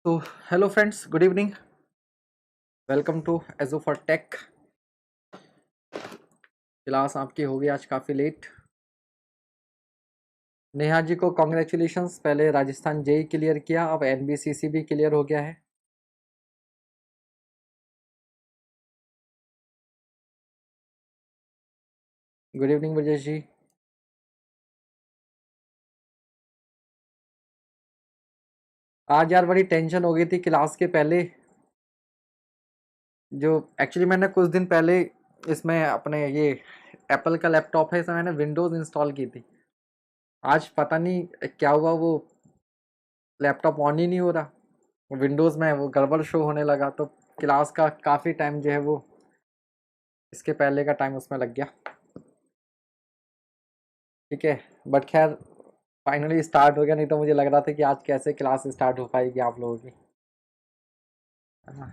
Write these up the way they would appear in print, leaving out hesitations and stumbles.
तो hello friends, good evening. Welcome to एजो for tech. Class आपकी होगी आज काफ़ी लेट। नेहा जी को कॉन्ग्रेचुलेशंस, पहले राजस्थान जेई क्लियर किया, अब एनबीसीसी भी क्लियर हो गया है। गुड इवनिंग ब्रजेश जी। आज यार बड़ी टेंशन हो गई थी क्लास के पहले। जो एक्चुअली मैंने कुछ दिन पहले इसमें अपने ये एप्पल का लैपटॉप है, इसमें मैंने विंडोज़ इंस्टॉल की थी। आज पता नहीं क्या हुआ, वो लैपटॉप ऑन ही नहीं हो रहा, विंडोज़ में वो गड़बड़ शो होने लगा। तो क्लास का काफ़ी टाइम जो है वो इसके पहले का टाइम उसमें लग गया। ठीक है, बट खैर फाइनली स्टार्ट हो गया, नहीं तो मुझे लग रहा था कि आज कैसे क्लास स्टार्ट हो पाएगी आप लोगों की, है ना।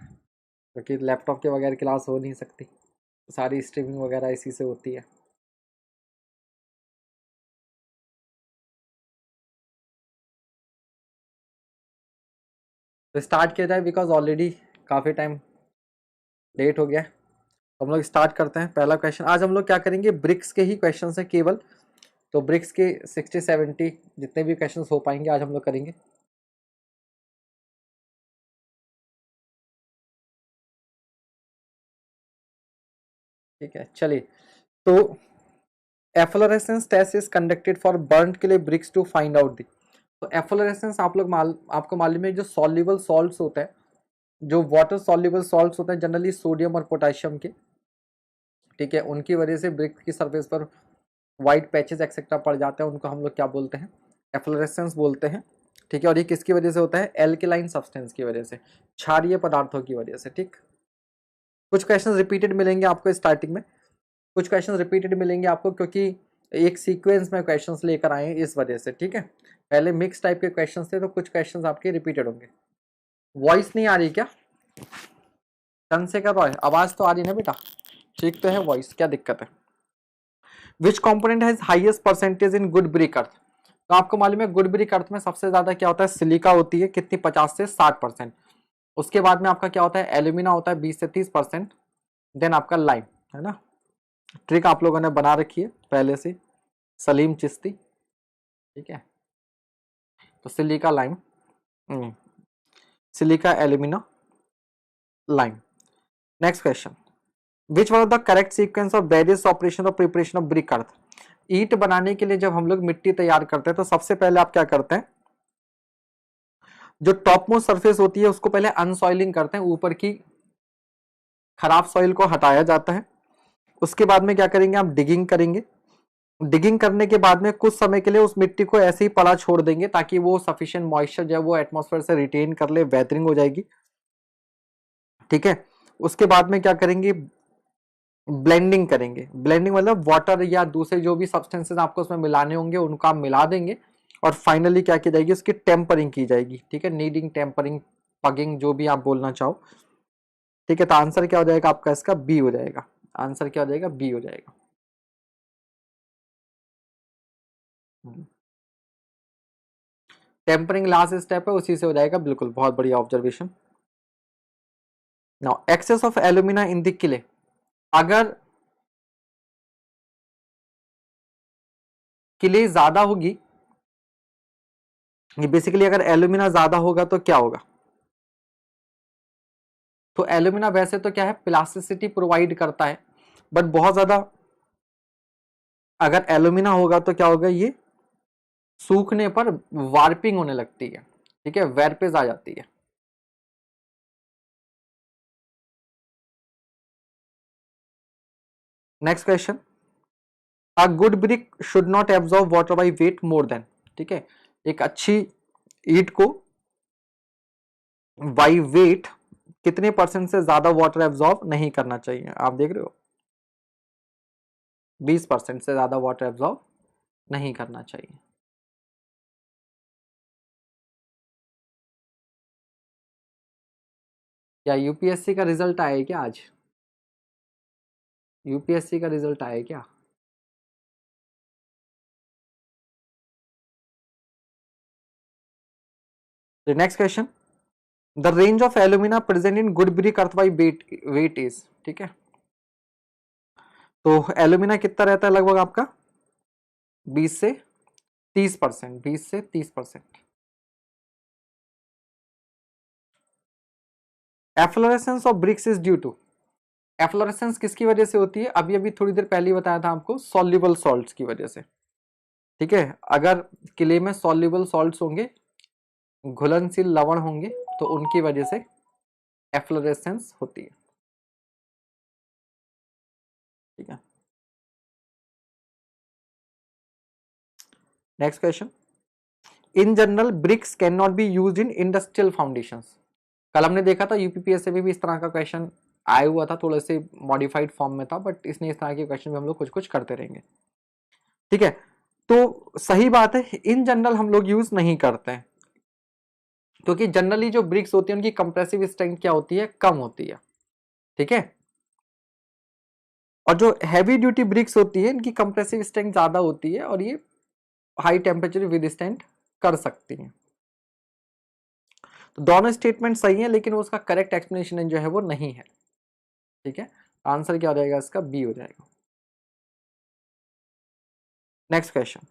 क्योंकि लैपटॉप के बगैर क्लास हो नहीं सकती, सारी स्ट्रीमिंग वगैरह इसी से होती है। तो स्टार्ट किया जाए बिकॉज ऑलरेडी काफ़ी टाइम लेट हो गया है। तो हम लोग स्टार्ट करते हैं। पहला क्वेश्चन आज हम लोग क्या करेंगे, ब्रिक्स के ही क्वेश्चन है केवल। तो ब्रिक्स के 60-70 जितने भी क्वेश्चन हो पाएंगे आज हम लोग करेंगे। ठीक है, चलिए। तो efflorescence test is conducted for burned के लिए bricks to find out the. तो एफ्लोरेसेंस आपको मालूम है, जो सॉल्युबल सॉल्ट्स होते हैं, जो वाटर सॉल्युबल सॉल्ट्स होते हैं जनरली सोडियम और पोटेशियम के, ठीक है, उनकी वजह से ब्रिक्स की सरफेस पर वाइट पैचेस एक्सेट्रा पड़ जाते हैं, उनको हम लोग क्या बोलते हैं, एफ्लोरेसेंस बोलते हैं। ठीक है, और ये किसकी वजह से होता है, एल्केलाइन सब्सटेंस की वजह से, क्षारीय पदार्थों की वजह से। ठीक, कुछ क्वेश्चन रिपीटेड मिलेंगे आपको स्टार्टिंग में, कुछ क्वेश्चन रिपीटेड मिलेंगे आपको क्योंकि एक सीक्वेंस में क्वेश्चंस लेकर आए हैं इस वजह से। ठीक है, पहले मिक्स टाइप के क्वेश्चंस थे तो कुछ क्वेश्चंस आपके रिपीटेड होंगे। वॉइस नहीं आ रही क्या? ढंग से कर रहा है, आवाज तो आ रही ना बेटा? ठीक तो है वॉइस, क्या दिक्कत है? Which component has highest percentage in good brick earth? तो आपको मालूम है गुड ब्रिक अर्थ में सबसे ज्यादा क्या होता है, सिलिका होती है, कितनी, 50 से 60%। उसके बाद में आपका क्या होता है, एल्यूमिना होता है 20 से 30%। देन आपका लाइम, है ना। ट्रिक आप लोगों ने बना रखी है पहले से, सलीम चिश्ती। ठीक है, तो silica lime, silica alumina lime. Next question, which one of the correct sequence of various operation of preparation of brick earth? ईंट बनाने के लिए जब हम लोग मिट्टी तैयार करते हैं तो सबसे पहले आप क्या करते हैं, जो टॉप मोस्ट सरफेस होती है उसको पहले अनसॉइलिंग करते हैं, ऊपर की खराब सॉइल को हटाया जाता है। उसके बाद में क्या करेंगे, आप डिगिंग करेंगे। डिगिंग करने के बाद में कुछ समय के लिए उस मिट्टी को ऐसे ही पड़ा छोड़ देंगे ताकि वो सफिशिएंट मॉइस्चर जो है वो एटमॉस्फेयर से रिटेन कर ले, वेदरिंग हो जाएगी। ठीक है, उसके बाद में क्या करेंगे, ब्लेंडिंग करेंगे। ब्लेंडिंग मतलब वाटर या दूसरे जो भी सब्सटेंसेस आपको उसमें मिलाने होंगे उनको आप मिला देंगे, और फाइनली क्या की जाएगी, उसकी टेम्परिंग की जाएगी। ठीक है, नीडिंग, टेम्परिंग, पगिंग, जो भी आप बोलना चाहो। ठीक है, तो आंसर क्या हो जाएगा आपका, इसका बी हो जाएगा। आंसर क्या हो जाएगा, बी हो जाएगा। टेम्परिंग लास्ट स्टेप है, उसी से हो जाएगा, बिल्कुल, बहुत बढ़िया observation. Now excess of alumina in the clay, अगर किले ज्यादा होगी, ये बेसिकली अगर एल्यूमिना ज्यादा होगा तो क्या होगा, तो एल्यूमिना वैसे तो क्या है, प्लास्टिसिटी प्रोवाइड करता है, बट बहुत ज्यादा अगर एल्यूमिना होगा तो क्या होगा, ये सूखने पर वार्पिंग होने लगती है। ठीक है, वेरपेज आ जाती है। Next question, a good brick should not absorb water by wait more than. ठीक है, एक अच्छी ईट को बाई वेट कितने परसेंट से ज्यादा वाटर एब्जॉर्ब नहीं करना चाहिए, आप देख रहे हो, 20% से ज्यादा वाटर एब्जॉर्ब नहीं करना चाहिए। क्या यूपीएससी का रिजल्ट आया है क्या आज? यूपीएससी का रिजल्ट आया है क्या? Next question, the range of alumina present in good brick earth by weight is, ठीक है। तो एल्यूमिना कितना रहता है लगभग आपका 20 से 30%, 20 से 30%। Efflorescence of bricks is due to, efflorescence किसकी वजह से होती है, अभी अभी थोड़ी देर पहले बताया था आपको, सॉल्युबल सॉल्ट्स की वजह से, ठीक है। अगर किले में सॉल्युबल सॉल्ट्स होंगे, घुलनशील लवण होंगे, तो उनकी वजह से एफ्लोरेसेंस होती है, ठीक है। Next question, in general bricks can not be used in industrial foundations. कल हमने देखा था यूपीपीएससी में भी इस तरह का क्वेश्चन आया हुआ था, थोड़ा से मॉडिफाइड फॉर्म में था, बट इसने इस तरह के क्वेश्चन में हम लोग कुछ कुछ करते रहेंगे, ठीक है। तो सही बात है, इन जनरल हम लोग यूज नहीं करते हैं, क्योंकि जनरली जो ब्रिक्स होती है उनकी कंप्रेसिव स्ट्रेंथ क्या होती है, कम होती है, ठीक है। और जो हैवी ड्यूटी ब्रिक्स होती है इनकी कंप्रेसिव स्ट्रेंथ ज्यादा होती है और ये हाई टेम्परेचर विदस्टैंड कर सकती हैं। तो दोनों स्टेटमेंट सही है, लेकिन उसका करेक्ट एक्सप्लेनेशन जो है वो नहीं है, ठीक है। आंसर क्या हो जाएगा इसका, बी हो जाएगा। Next question,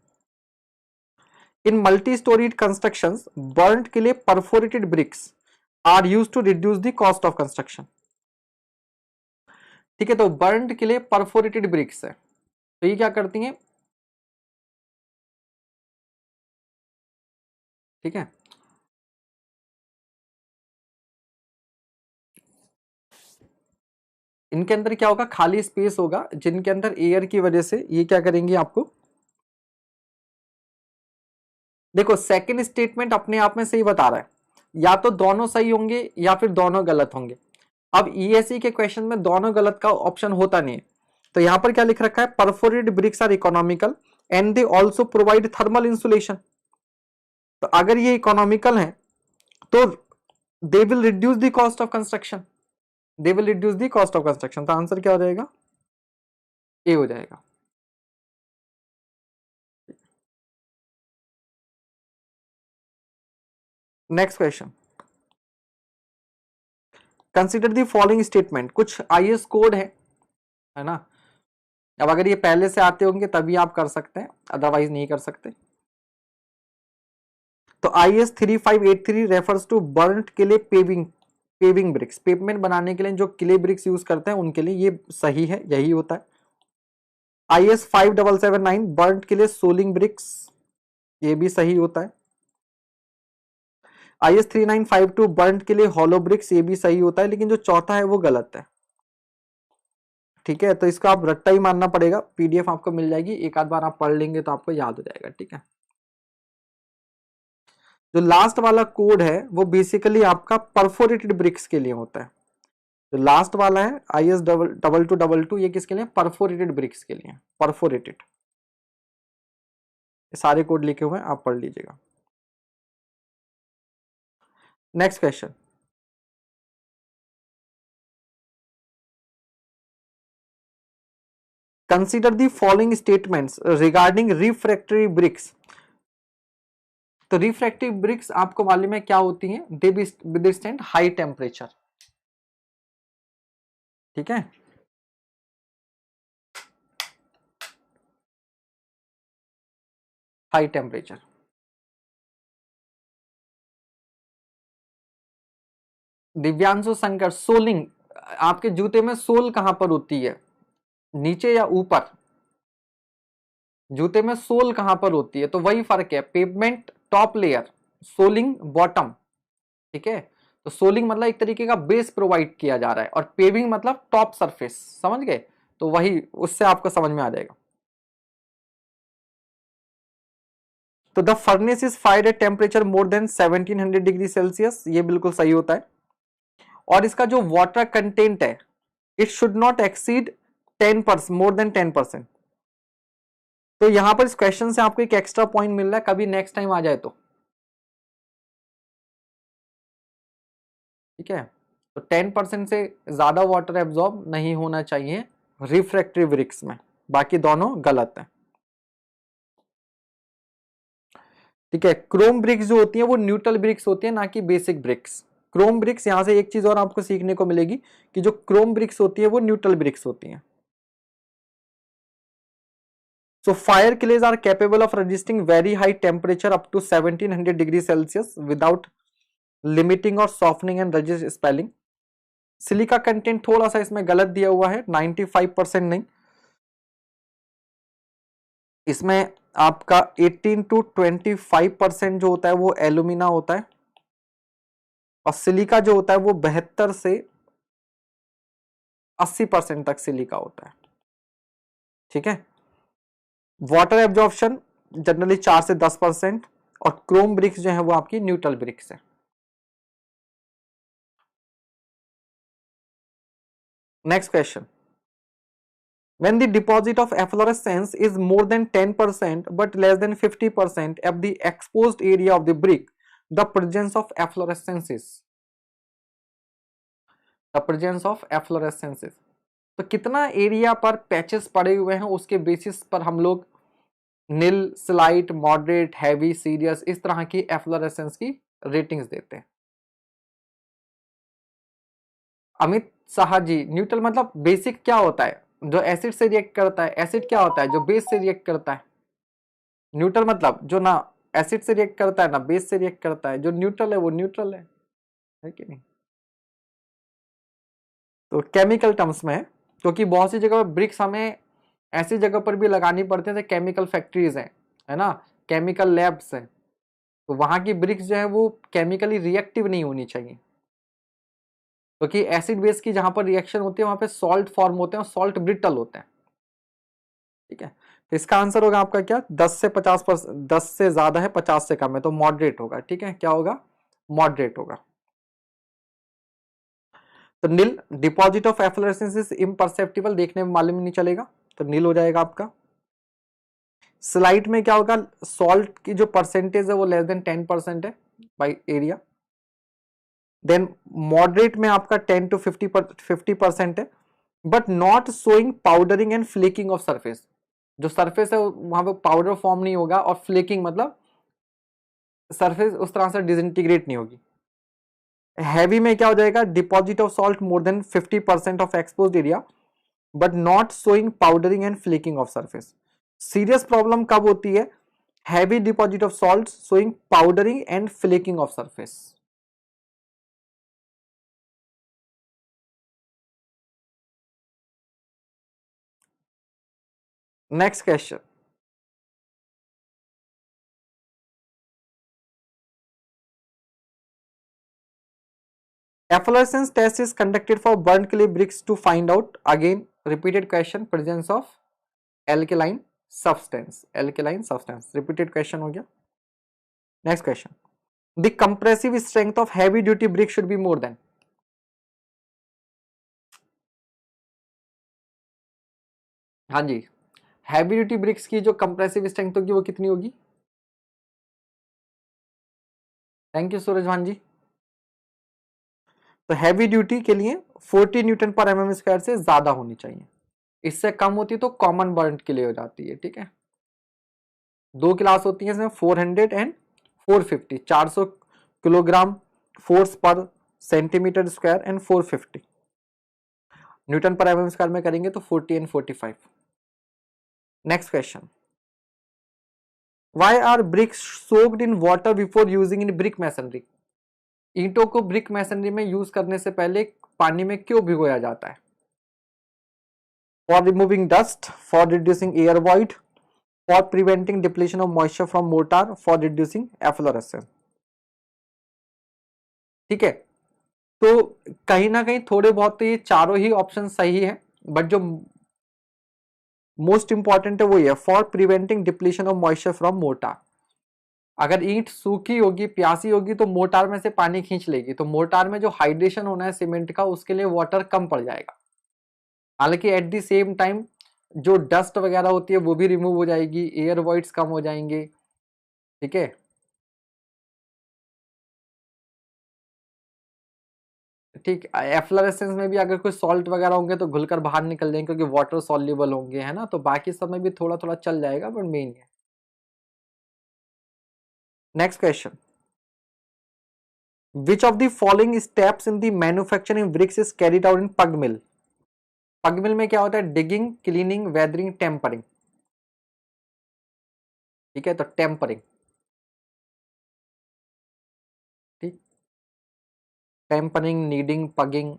in multi storied constructions burned के लिए perforated bricks are used to reduce the cost of construction, ठीक है। तो बर्न्ड के लिए परफोरेटेड ब्रिक्स है, तो ये क्या करती हैं, ठीक है। इनके अंदर क्या होगा, खाली स्पेस होगा जिनके अंदर एयर की वजह से ये क्या करेंगे आपको, देखो सेकंड स्टेटमेंट अपने आप में सही बता रहा है, या तो दोनों सही होंगे या फिर दोनों गलत होंगे। अब ईएसई के क्वेश्चन में दोनों गलत का ऑप्शन होता नहीं है, तो यहां पर क्या लिख रखा है, perforated bricks are economical and they also provide thermal insulation. तो अगर ये इकोनॉमिकल है तो they will reduce the cost of construction, they will reduce the cost of construction. तो आंसर क्या हो जाएगा, ए हो जाएगा। Next question, consider the following statement, कुछ आईएस कोड है ना। अब अगर ये पहले से आते होंगे तभी आप कर सकते हैं, अदरवाइज नहीं कर सकते। तो IS 3583 रेफर्स टू बर्न्ट किले पेविंग ब्रिक्स, पेवमेंट बनाने के लिए जो किले ब्रिक्स यूज करते हैं उनके लिए ये सही है, यही होता है। IS 5779 बर्न्ट के लिए सोलिंग ब्रिक्स, ये भी सही होता है। IS 3952 बर्न्ट के लिए हॉलो ब्रिक्स, ये भी सही होता है, लेकिन जो चौथा है वो गलत है, ठीक है। तो इसको आप रट्टा ही मानना पड़ेगा, PDF आपको मिल जाएगी, एक आध बार आप पढ़ लेंगे तो आपको याद हो जाएगा, ठीक है। जो लास्ट वाला कोड है वो बेसिकली आपका परफोरेटेड ब्रिक्स के लिए होता है। जो लास्ट वाला है IS 2222, ये किसके लिए, परफोरेटेड ब्रिक्स के लिए, परफोरेटेड। सारे कोड लिखे हुए हैं, आप पढ़ लीजिएगा। Next question, consider the following statements regarding refractory bricks. तो रिफ्रैक्टिव ब्रिक्स आपको मालूम है क्या होती हैं, दे विथस्टैंड हाई टेम्परेचर, ठीक है। High temperature, Divyanshu Shankar, soling, आपके जूते में सोल कहां पर होती है, नीचे या ऊपर, जूते में सोल कहां पर होती है, तो वही फर्क है, pavement top layer, soling bottom, ठीक है। तो सोलिंग मतलब एक तरीके का बेस प्रोवाइड किया जा रहा है, और पेविंग मतलब टॉप सरफेस, समझ गए, तो वही उससे आपको समझ में आ जाएगा। तो the furnace is fired at temperature more than 1700 degree Celsius, ये बिल्कुल सही होता है। और इसका जो वाटर कंटेंट है, it should not exceed 10%, more than 10%। तो यहां पर इस क्वेश्चन से आपको एक एक्स्ट्रा पॉइंट मिल रहा है, कभी नेक्स्ट टाइम आ जाए तो, ठीक है। तो 10% से ज्यादा वाटर एब्जॉर्ब नहीं होना चाहिए रिफ्रैक्टिव ब्रिक्स में, बाकी दोनों गलत है, ठीक है। क्रोम ब्रिक्स जो होती है वो न्यूट्रल ब्रिक्स होती है, ना कि बेसिक ब्रिक्स, क्रोम ब्रिक्स, यहां से एक चीज और आपको सीखने को मिलेगी कि जो क्रोम ब्रिक्स होती है वो न्यूट्रल ब्रिक्स होती हैं। So fire clays are capable of resisting very high temperature up to 1700 degrees Celsius without limiting or softening and resist spalling। Silica content थोड़ा सा इसमें गलत दिया हुआ है, 95% नहीं, इसमें आपका 18 to 25% जो होता है वो एल्यूमिना होता है, और सिलिका जो होता है वो 72 से 80% तक सिलिका होता है। ठीक है। वाटर एब्जॉर्प्शन जनरली 4 से 10%, और क्रोम ब्रिक्स जो है वो आपकी न्यूट्रल ब्रिक्स है। Next question, when the deposit of efflorescence is more than 10% but less than 50% of the exposed area of the brick, the presence of efflorescence is, the presence of efflorescence is, तो कितना area पर patches पड़े हुए हैं उसके basis पर हम लोग नील, स्लाइट, मॉडरेट, हैवी, सीरियस इस तरह की एफ्लोरेसेंस की रेटिंग्स देते हैं। अमित शाह जी, न्यूट्रल मतलब बेसिक क्या होता है? जो एसिड से रिएक्ट करता है। एसिड क्या होता है? जो बेस से रिएक्ट करता है। न्यूट्रल मतलब जो ना एसिड से रिएक्ट करता है ना बेस से रिएक्ट करता है। जो न्यूट्रल है वो न्यूट्रल है कि नहीं? तो केमिकल टर्म्स में, क्योंकि बहुत सी जगह ब्रिक्स हमें ऐसी जगह पर भी लगानी पड़ती है, केमिकल फैक्ट्रीज हैं, है ना, केमिकल लैब्स हैं, तो वहां की ब्रिक्स जो है वो केमिकली रिएक्टिव नहीं होनी चाहिए, क्योंकि एसिड बेस की जहां पर रिएक्शन होती है वहां पे सॉल्ट फॉर्म होते हैं और सॉल्ट ब्रिटल होते हैं। ठीक है, तो इसका आंसर होगा आपका क्या? 10 से 50%, 10 से ज्यादा है 50 से कम है तो मॉडरेट होगा। ठीक है, क्या होगा? मॉडरेट होगा। तो नील, deposit of efflorescence is imperceptible, देखने में मालूम नहीं चलेगा, तो नील हो जाएगा आपका। स्लाइड में क्या होगा? सॉल्ट की जो परसेंटेज है वो लेस देन 10% है बाई एरिया। देन मॉडरेट में आपका 10 to 50% है, but not showing powdering and flaking of surface. जो सरफेस है वहां पे पाउडर फॉर्म नहीं होगा, और फ्लेकिंग मतलब सरफेस उस तरह से डिसइंटीग्रेट नहीं होगी। हैवी में क्या हो जाएगा? Deposit of salt more than 50% of exposed area but not showing powdering and flaking of surface. Serious problem कब होती है? Heavy deposit of salt showing powdering and flaking of surface. Next question, efflorescence test is conducted for burnt clay bricks to find out, again repeated question, presence of alkaline substance, alkaline substance, repeated question हो गया। next question, the compressive strength of heavy duty brick should be more than, हाँ जी, heavy duty bricks की जो compressive strength होगी वो कितनी होगी? Thank you सूरज भान जी। तो हैवी ड्यूटी के लिए 40 न्यूटन पर एमएम स्क्वायर से ज्यादा होनी चाहिए, इससे कम होती तो कॉमन बर्न के लिए हो जाती है। ठीक है, दो क्लास होती है इसमें, 400 and 450, 400 kilogram force per centimeter square and 450 newton per mm square में करेंगे तो 40 and 45। Next question, why are bricks soaked in water before using in brick masonry? ईंटों को ब्रिक मैसनरी में यूज करने से पहले पानी में क्यों भिगोया जाता है? For removing dust, for reducing air void, for preventing depletion of moisture from mortar, for reducing efflorescence. ठीक है, तो कहीं ना कहीं थोड़े बहुत तो ये चारों ही ऑप्शन सही है, बट जो मोस्ट इंपॉर्टेंट है वो ये, for preventing depletion of moisture from mortar. अगर ईंट सूखी होगी, प्यासी होगी तो मोर्टार में से पानी खींच लेगी, तो मोर्टार में जो हाइड्रेशन होना है सीमेंट का उसके लिए वाटर कम पड़ जाएगा। हालांकि एट द सेम टाइम जो डस्ट वगैरह होती है वो भी रिमूव हो जाएगी, एयर वॉइड्स कम हो जाएंगे। ठीक है, ठीक, एफ्लोरेसेंस में भी अगर कोई सॉल्ट वगैरह होंगे तो घुलकर बाहर निकल जाएंगे क्योंकि वाटर सॉल्युबल होंगे, है ना, तो बाकी सब में भी थोड़ा थोड़ा चल जाएगा, बट मेन है। Next question, which of the following steps in the manufacturing bricks is carried out in pug mill? Pug mill में क्या होता है? Digging, cleaning, weathering, tempering. ठीक है, तो टेम्परिंग। ठीक, टेम्परिंग, नीडिंग, पगिंग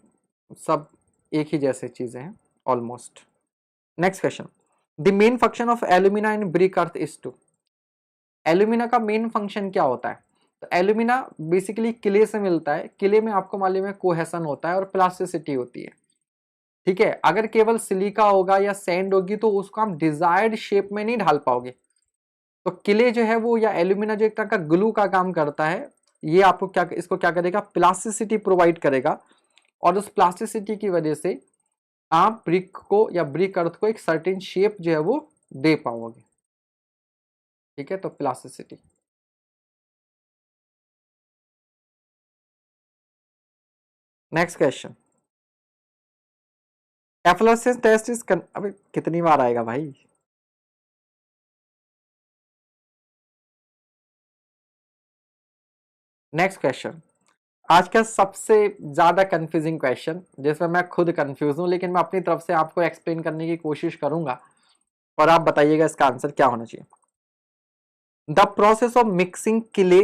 सब एक ही जैसे चीजें हैं almost. Next question, the main function of alumina in brick earth is to. Alumina का मेन फंक्शन क्या होता है? तो एल्यूमिना बेसिकली किले से मिलता है। किले में आपको मालूम है कोहेसन होता है और प्लास्टिसिटी होती है। ठीक है, अगर केवल सिलिका होगा या सैंड होगी तो उसको हम डिजायर्ड शेप में नहीं ढाल पाओगे। तो किले जो है वो, या एल्यूमिना जो एक तरह का ग्लू का काम करता है, ये आपको क्या, इसको क्या करेगा? प्लास्टिसिटी प्रोवाइड करेगा, और उस प्लास्टिसिटी की वजह से आप ब्रिक को या ब्रिक अर्थ को एक सर्टेन शेप जो है वो दे पाओगे। ठीक है, तो plasticity. Next question, efflorescence test is अबे कितनी बार आएगा भाई? नेक्स्ट क्वेश्चन, आज का सबसे ज्यादा कंफ्यूजिंग क्वेश्चन, जिसमें मैं खुद कंफ्यूज हूं, लेकिन मैं अपनी तरफ से आपको एक्सप्लेन करने की कोशिश करूंगा और आप बताइएगा इसका आंसर क्या होना चाहिए। The process of mixing clay,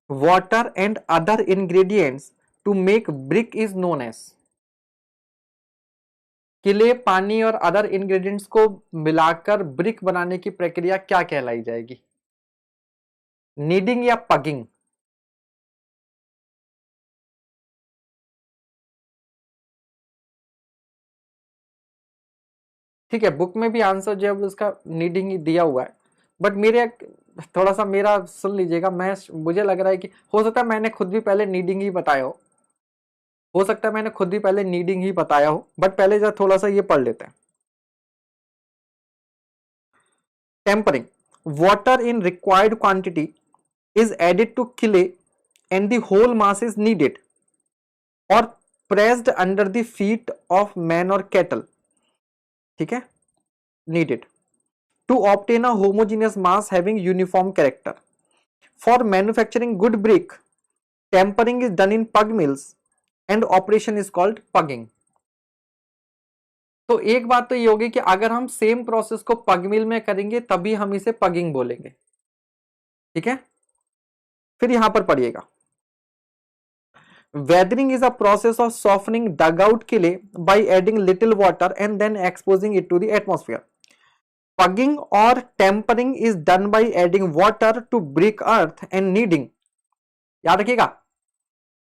water and other ingredients to make brick is known as. Clay, पानी और अदर इंग्रेडिएंट्स को मिलाकर ब्रिक बनाने की प्रक्रिया क्या कहलाई जाएगी? नीडिंग या पगिंग? ठीक है, बुक में भी आंसर जो है उसका नीडिंग ही दिया हुआ है, बट मेरे थोड़ा सा मेरा सुन लीजिएगा। मुझे लग रहा है कि हो सकता है मैंने खुद भी पहले नीडिंग ही बताया हो सकता है मैंने खुद भी पहले नीडिंग ही बताया हो, बट पहले जरा थोड़ा सा ये पढ़ लेते हैं। Tempering, water in required quantity is added to clay and the whole mass is kneaded or pressed under the feet of man or cattle. ठीक है, kneaded to obtain a homogeneous mass having uniform character. For manufacturing good brick, tempering is done in pug mills and operation is called pugging. तो एक बात तो ये होगी कि अगर हम सेम प्रोसेस को पग मिल में करेंगे तभी हम इसे पगिंग बोलेंगे। ठीक है, फिर यहां पर पढ़िएगा, weathering is a process of softening dugout clay by adding little water and then exposing it to the atmosphere. Pugging or tempering is done by adding water to brick earth and kneading. याद रखिएगा।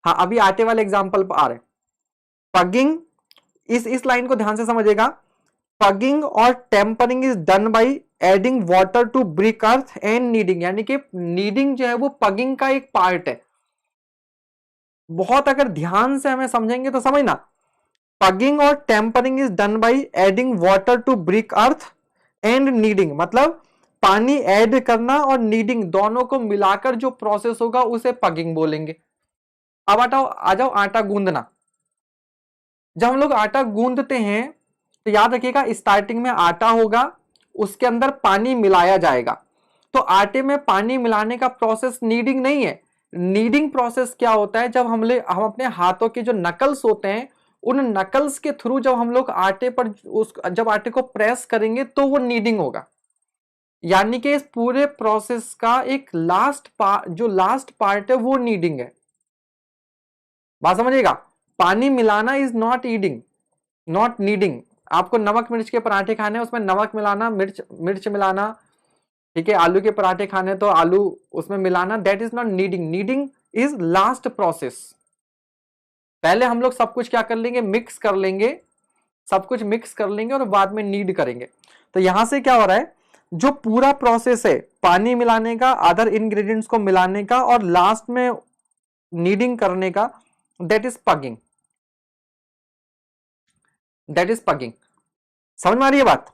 हाँ, अभी आटे वाले example आ रहे हैं। पगिंग, इस line को ध्यान से समझिएगा। पगिंग और tempering is done by adding water to brick earth and kneading, यानी कि नीडिंग जो है वो पगिंग का एक पार्ट है। बहुत अगर ध्यान से हमें समझेंगे तो समझना, पगिंग और tempering is done by adding water to brick earth and kneading, मतलब पानी ऐड करना और नीडिंग दोनों को मिलाकर जो प्रोसेस होगा उसे पगिंग बोलेंगे। अब आ जाओ आटा गूंदना। जब हम लोग आटा गूंदते हैं तो याद रखिएगा, स्टार्टिंग में आटा होगा, उसके अंदर पानी मिलाया जाएगा। तो आटे में पानी मिलाने का प्रोसेस नीडिंग नहीं है। नीडिंग प्रोसेस क्या होता है? जब हम अपने हाथों के जो नकल्स होते हैं, उन नकल्स के थ्रू जब हम लोग आटे पर जब आटे को प्रेस करेंगे तो वो नीडिंग होगा। यानी कि इस पूरे प्रोसेस का एक लास्ट पार्ट है वो नीडिंग है। बात समझिएगा, पानी मिलाना इज नॉट ईडिंग, नॉट नीडिंग। आपको नमक मिर्च के पराठे खाने, उसमें नमक मिलाना, मिर्च मिलाना। ठीक है, आलू के पराठे खाने तो आलू उसमें मिलाना, that is not kneading. Kneading is last process. पहले हम लोग सब कुछ क्या कर लेंगे? मिक्स कर लेंगे, सब कुछ मिक्स कर लेंगे और बाद में नीड करेंगे। तो यहां से क्या हो रहा है, जो पूरा प्रोसेस है पानी मिलाने का, अदर इंग्रेडिएंट्स को मिलाने का और लास्ट में नीडिंग करने का, दैट इज पगिंग, दैट इज पगिंग। समझ में आ रही है बात?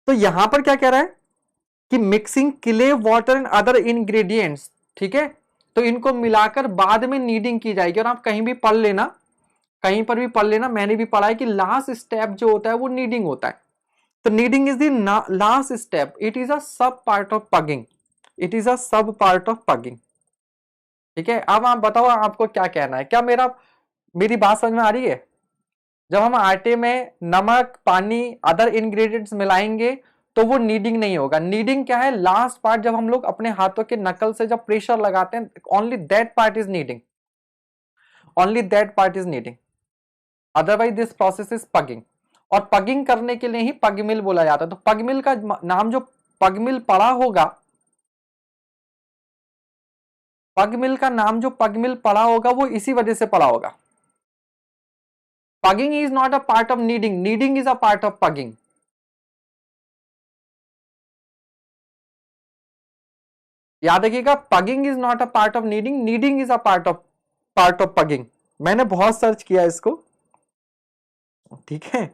तो यहां पर क्या कह रहा है कि mixing clay, water and other ingredients, ठीक है, तो इनको मिलाकर बाद में नीडिंग की जाएगी। और आप कहीं भी पढ़ लेना, कहीं पर भी पढ़ लेना, मैंने भी पढ़ा है कि लास्ट स्टेप जो होता है वो नीडिंग होता है। तो kneading is the last step, it is a sub part of pugging, it is a sub part of पगिंग। ठीक है, अब आप बताओ आपको क्या कहना है, क्या मेरी बात समझ में आ रही है? जब हम आटे में नमक, पानी, अदर इंग्रेडिएंट्स मिलाएंगे तो वो नीडिंग नहीं होगा। नीडिंग क्या है? लास्ट पार्ट, जब हम लोग अपने हाथों के नकल से जब प्रेशर लगाते हैं, only that part is kneading, only that part is kneading, otherwise this process is pugging. और पगिंग करने के लिए ही पग मिल बोला जाता है। तो पग मिल का नाम जो पग मिल पड़ा होगा, पग मिल का नाम जो पग मिल पड़ा होगा वो इसी वजह से पड़ा होगा। Pugging is not a part of kneading, kneading is a part of pugging. याद रखिएगा, pugging is not a part of kneading, kneading is a part of pugging. मैंने बहुत सर्च किया इसको, ठीक है।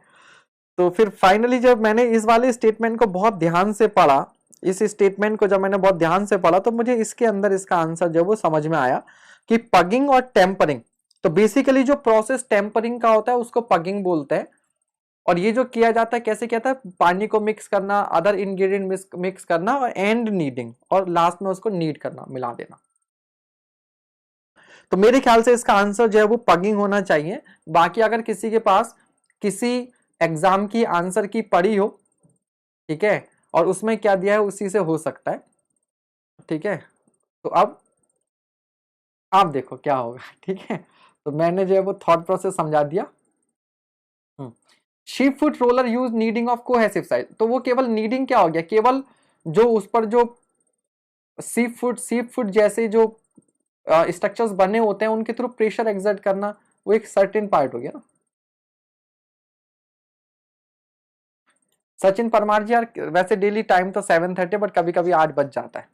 तो फिर फाइनली जब मैंने इस वाले स्टेटमेंट को बहुत ध्यान से पढ़ा, इस स्टेटमेंट को जब मैंने बहुत ध्यान से पढ़ा, तो मुझे इसके अंदर इसका आंसर जो वो समझ में आया कि पगिंग और टेम्परिंग, तो बेसिकली जो प्रोसेस टेम्परिंग का होता है उसको पगिंग बोलते हैं। और ये जो किया जाता है कैसे किया जाता है? पानी को मिक्स करना, अदर इंग्रेडिएंट मिक्स करना, और एंड नीडिंग, और लास्ट में उसको नीड करना, मिला देना। तो मेरे ख्याल से इसका आंसर जो है वो पगिंग होना चाहिए। बाकी अगर किसी के पास किसी एग्जाम की आंसर की पढ़ी हो, ठीक है, और उसमें क्या दिया है उसी से हो सकता है, ठीक है। तो अब आप देखो क्या होगा, ठीक है। तो मैंने जो है वो थॉट प्रोसेस समझा दिया। Sheep foot roller use kneading of cohesive size, तो वो केवल नीडिंग क्या हो गया? केवल जो उस पर जो सीप फुट जैसे जो स्ट्रक्चर्स बने होते हैं उनके थ्रू प्रेशर एक्सर्ट करना, वो एक सर्टेन पार्ट हो गया ना। सचिन परमार जी यार, वैसे डेली टाइम तो 7:30, बट कभी कभी 8 बज जाता है।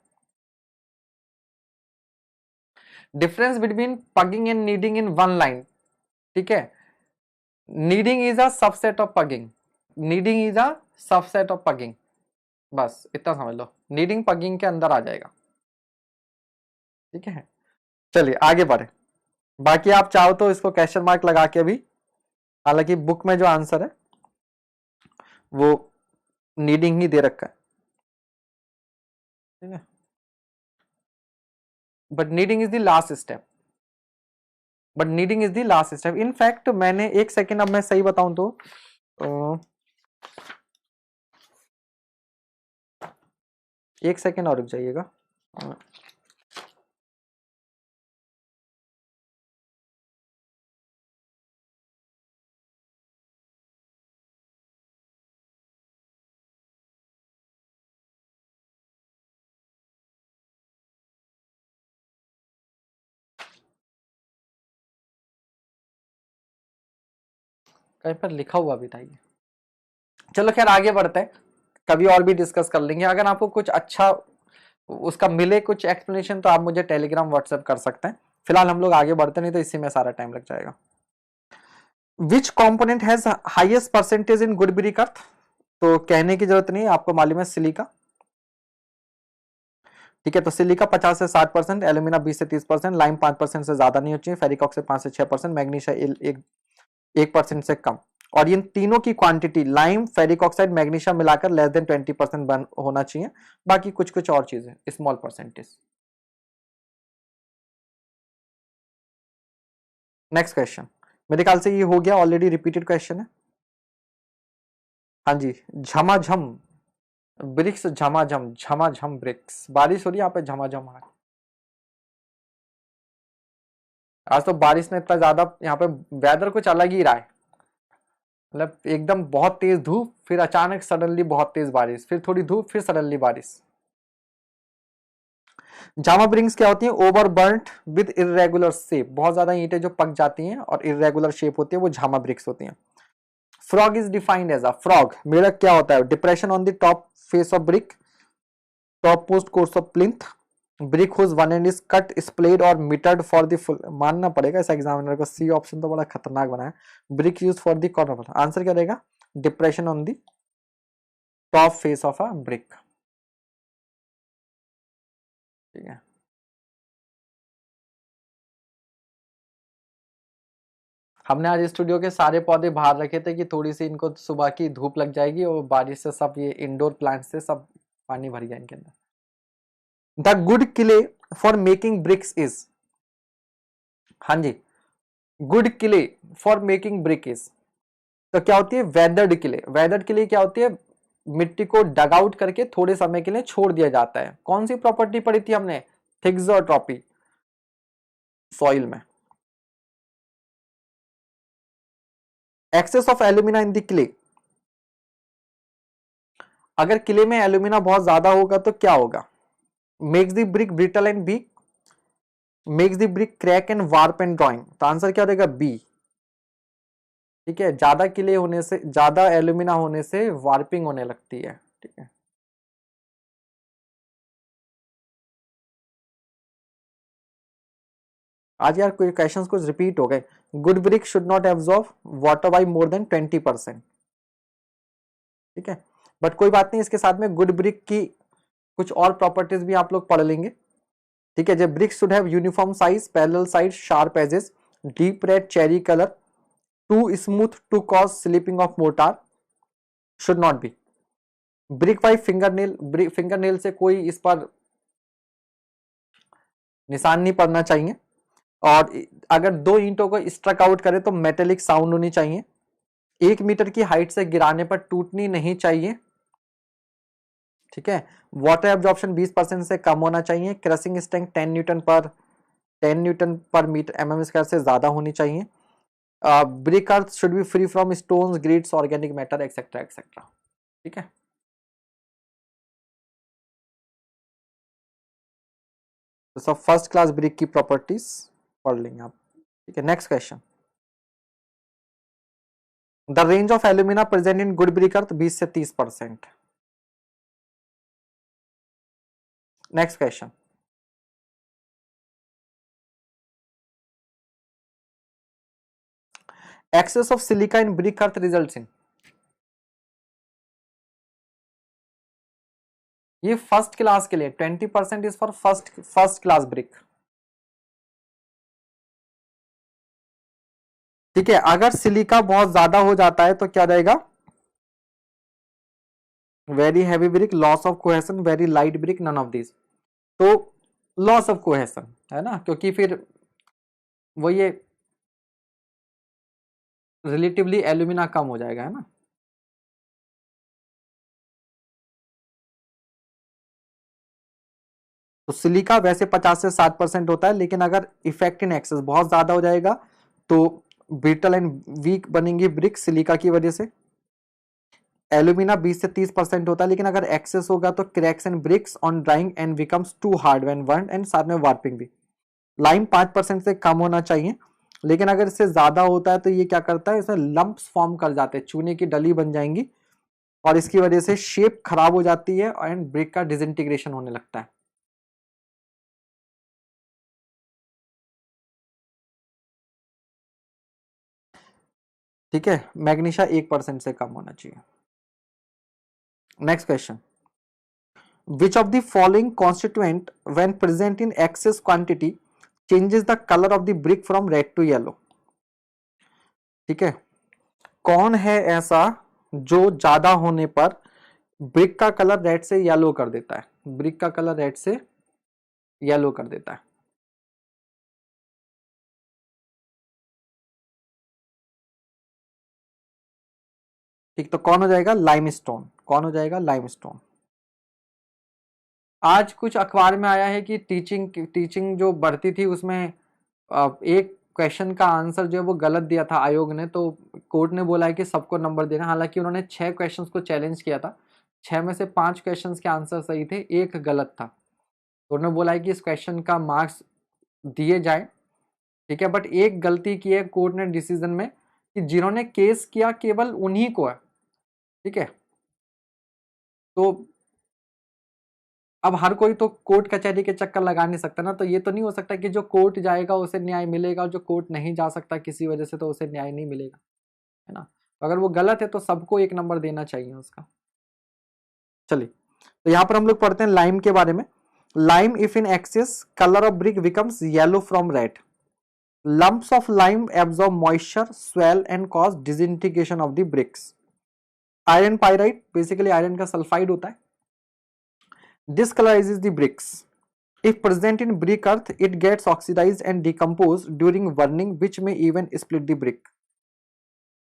Difference between pugging and kneading in one line, ठीक है। Kneading is a subset of pugging, kneading is a subset of pugging, बस इतना समझ लो, नीडिंग पगिंग के अंदर आ जाएगा, ठीक है। चलिए आगे बढ़े। बाकी आप चाहो तो इसको क्वेश्चन मार्क लगा के भी, हालांकि बुक में जो आंसर है वो नीडिंग ही दे रखा है, ठीक है। But kneading is the last step, but kneading is the last step. In fact मैंने, एक सेकेंड, अब मैं सही बताऊं तो एक सेकेंड और रुक जाइएगा। कहीं पर लिखा हुआ भी था ये। चलो खैर आगे बढ़ते हैं, कभी और भी डिस्कस कर लेंगे। अगर आपको कुछ अच्छा उसका मिले कुछ एक्सप्लेनेशन, तो आप मुझे टेलीग्राम व्हाट्सएप कर सकते हैं। फिलहाल हम लोग आगे बढ़ते, नहीं तो इसी में सारा टाइम लग जाएगा। Which component has highest percentage in good brick earth, तो कहने की जरूरत नहीं, आपको मालूम है सिलिका, ठीक है। तो सिलिका 50 से 60%, एल्यूमिना 20 से 30%, लाइम 5% से ज्यादा नहीं होनी चाहिए, फेरिक ऑक्साइड 5 से 6%, मैग्नीशिया 1% से कम। और इन तीनों की quantity, lime, ferric oxide, magnesia मिलाकर लेस देन 20% बन होना चाहिए। बाकी कुछ कुछ और चीजें स्मॉल परसेंटेज। नेक्स्ट क्वेश्चन, मेरे ख्याल से ये हो गया, ऑलरेडी रिपीटेड क्वेश्चन है। हाँ जी, झमाझम ब्रिक्स, झमाझम झमाझम ब्रिक्स, बारिश हो रही है यहाँ पे, झमाझम आ रहा है। आज तो बारिश ने इतना ज्यादा यहाँ पे, वेदर कुछ अलग ही रहा है, मतलब एकदम बहुत तेज धूप, फिर अचानक सडनली बहुत तेज बारिश, फिर थोड़ी धूप, फिर सडनली बारिश। जामा ब्रिंग्स क्या होती है? Over burnt with irregular shape, बहुत ज्यादा ईंटें जो पक जाती हैं और इरेगुलर शेप होती है, वो जामा ब्रिक्स होती हैं। Frog is defined as a, frog मेढक क्या होता है? Depression on the top face of brick, top post course of plinth, brick whose one end is cut, splayed और मीटर्ड फॉर द फुल। मानना पड़ेगा इस एग्जामिनर को, सी ऑप्शन तो बड़ा खतरनाक बना है। Brick use for the corner, answer क्या रहेगा? Depression on the top face of a brick, ठीक है। हमने आज स्टूडियो के सारे पौधे बाहर रखे थे कि थोड़ी सी इनको सुबह की धूप लग जाएगी और बारिश से सब ये इंडोर प्लांट से सब पानी भर गया इनके अंदर। The good clay for making bricks is, हाँ जी, good clay for making brick is, तो क्या होती है वेदर्ड क्ले। वेदर्ड क्ले क्या होती है, मिट्टी को डग आउट करके थोड़े समय के लिए छोड़ दिया जाता है। कौन सी प्रॉपर्टी पढ़ी थी हमने, थिक्सोट्रॉपी, सॉइल में। Excess of alumina in the clay, अगर क्ले में एल्यूमिना बहुत ज्यादा होगा तो क्या होगा, makes the brick brittle and weak, makes the brick crack and warp and drying. तो आंसर क्या रहेगा, बी। ठीक है, ज्यादा क्ले होने से, ज्यादा एल्यूमिना होने से वार्पिंग होने लगती है। ठीक है, आज यार कोई क्वेश्चंस कुछ रिपीट हो गए। Good brick should not absorb water by more than 20%। ठीक है, बट कोई बात नहीं, इसके साथ में गुड ब्रिक की कुछ और प्रॉपर्टीज भी आप लोग पढ़ लेंगे। ठीक है, जब brick should have uniform size, parallel side, sharp edges, deep red cherry colour, too smooth to cause slipping of mortar, should not be. Brick by fingernail, fingernail से कोई इस पर निशान नहीं पड़ना चाहिए। और अगर दो ईंटों को स्ट्रक आउट करे तो मेटेलिक साउंड होनी चाहिए। 1 मीटर की हाइट से गिराने पर टूटनी नहीं चाहिए। ठीक है, वाटर एब्जॉर्प्शन 20% से कम होना चाहिए। Crushing strength 10 newton per metre mm square से ज्यादा होनी चाहिए। Brick earth should be free from stones, grits, organic matter etcetera etcetera. ठीक है, तो सब फर्स्ट क्लास ब्रिक की प्रॉपर्टीज पढ़ लेंगे आप। ठीक है, next question, the range of alumina present in good brick earth 20 से 30%। Next question, excess of silica in brick earth results in, ये फर्स्ट क्लास के लिए 20% is for first class brick. ठीक है, अगर सिलिका बहुत ज्यादा हो जाता है तो क्या रहेगा, very heavy brick, loss of cohesion, very light brick, none of this. तो लॉस ऑफ कोहेशन है ना, क्योंकि फिर वो ये रिलेटिवली एल्यूमिना कम हो जाएगा, है ना। तो सिलिका वैसे 50 से 60% होता है, लेकिन अगर इफेक्ट इन एक्सेस बहुत ज्यादा हो जाएगा तो ब्रिटल एंड वीक बनेंगी ब्रिक सिलिका की वजह से। एल्यूमिना 20 से 30% होता है, लेकिन अगर एक्सेस होगा तो cracks and bricks on drying and becomes too hard when burned, and साथ में वार्पिंग भी। लाइम 5% से कम होना चाहिए, लेकिन अगर इससे ज्यादा होता है तो ये क्या करता है, इसमें लंप्स फॉर्म कर जाते हैं, चूने की डली बन जाएंगी और इसकी वजह से शेप खराब हो जाती है एंड ब्रिक का डिसइंटीग्रेशन होने लगता है। ठीक है, मैग्नीशिया 1% से कम होना चाहिए। Next question, which of the following constituent when present in excess quantity changes the colour of the brick from red to yellow. ठीक है, कौन है ऐसा जो ज्यादा होने पर ब्रिक का कलर रेड से येलो कर देता है, ब्रिक का कलर रेड से येलो कर देता है। ठीक, तो कौन हो जाएगा, लाइमस्टोन। कौन हो जाएगा, लाइमस्टोन। आज कुछ अखबार में आया है कि टीचिंग जो बढ़ती थी उसमें एक क्वेश्चन का आंसर जो है वो गलत दिया था आयोग ने, तो कोर्ट ने बोला है कि सबको नंबर देना। हालांकि उन्होंने 6 क्वेश्चंस को चैलेंज किया था, 6 में से 5 क्वेश्चंस के आंसर सही थे, एक गलत था। तो उन्होंने बोला है कि इस क्वेश्चन का मार्क्स दिए जाए। ठीक है, बट एक गलती की है कोर्ट ने डिसीजन में कि जिन्होंने केस किया केवल उन्हीं को है। ठीक है, तो अब हर कोई तो कोर्ट कचहरी के चक्कर लगा नहीं सकता ना, तो ये तो नहीं हो सकता कि जो कोर्ट जाएगा उसे न्याय मिलेगा और जो कोर्ट नहीं जा सकता किसी वजह से तो उसे न्याय नहीं मिलेगा, है ना। तो अगर वो गलत है तो सबको 1 नंबर देना चाहिए उसका। चलिए, तो यहां पर हम लोग पढ़ते हैं लाइम के बारे में। Lime if in excess colour of brick becomes yellow from red. lumps of lime absorb moisture, swell and cause disintegration of the bricks. Iron pyrite, basically iron का सल्फाइड होता है, discolorises the bricks. If present in brick earth, it gets oxidized and decomposed during burning, which may even split the brick.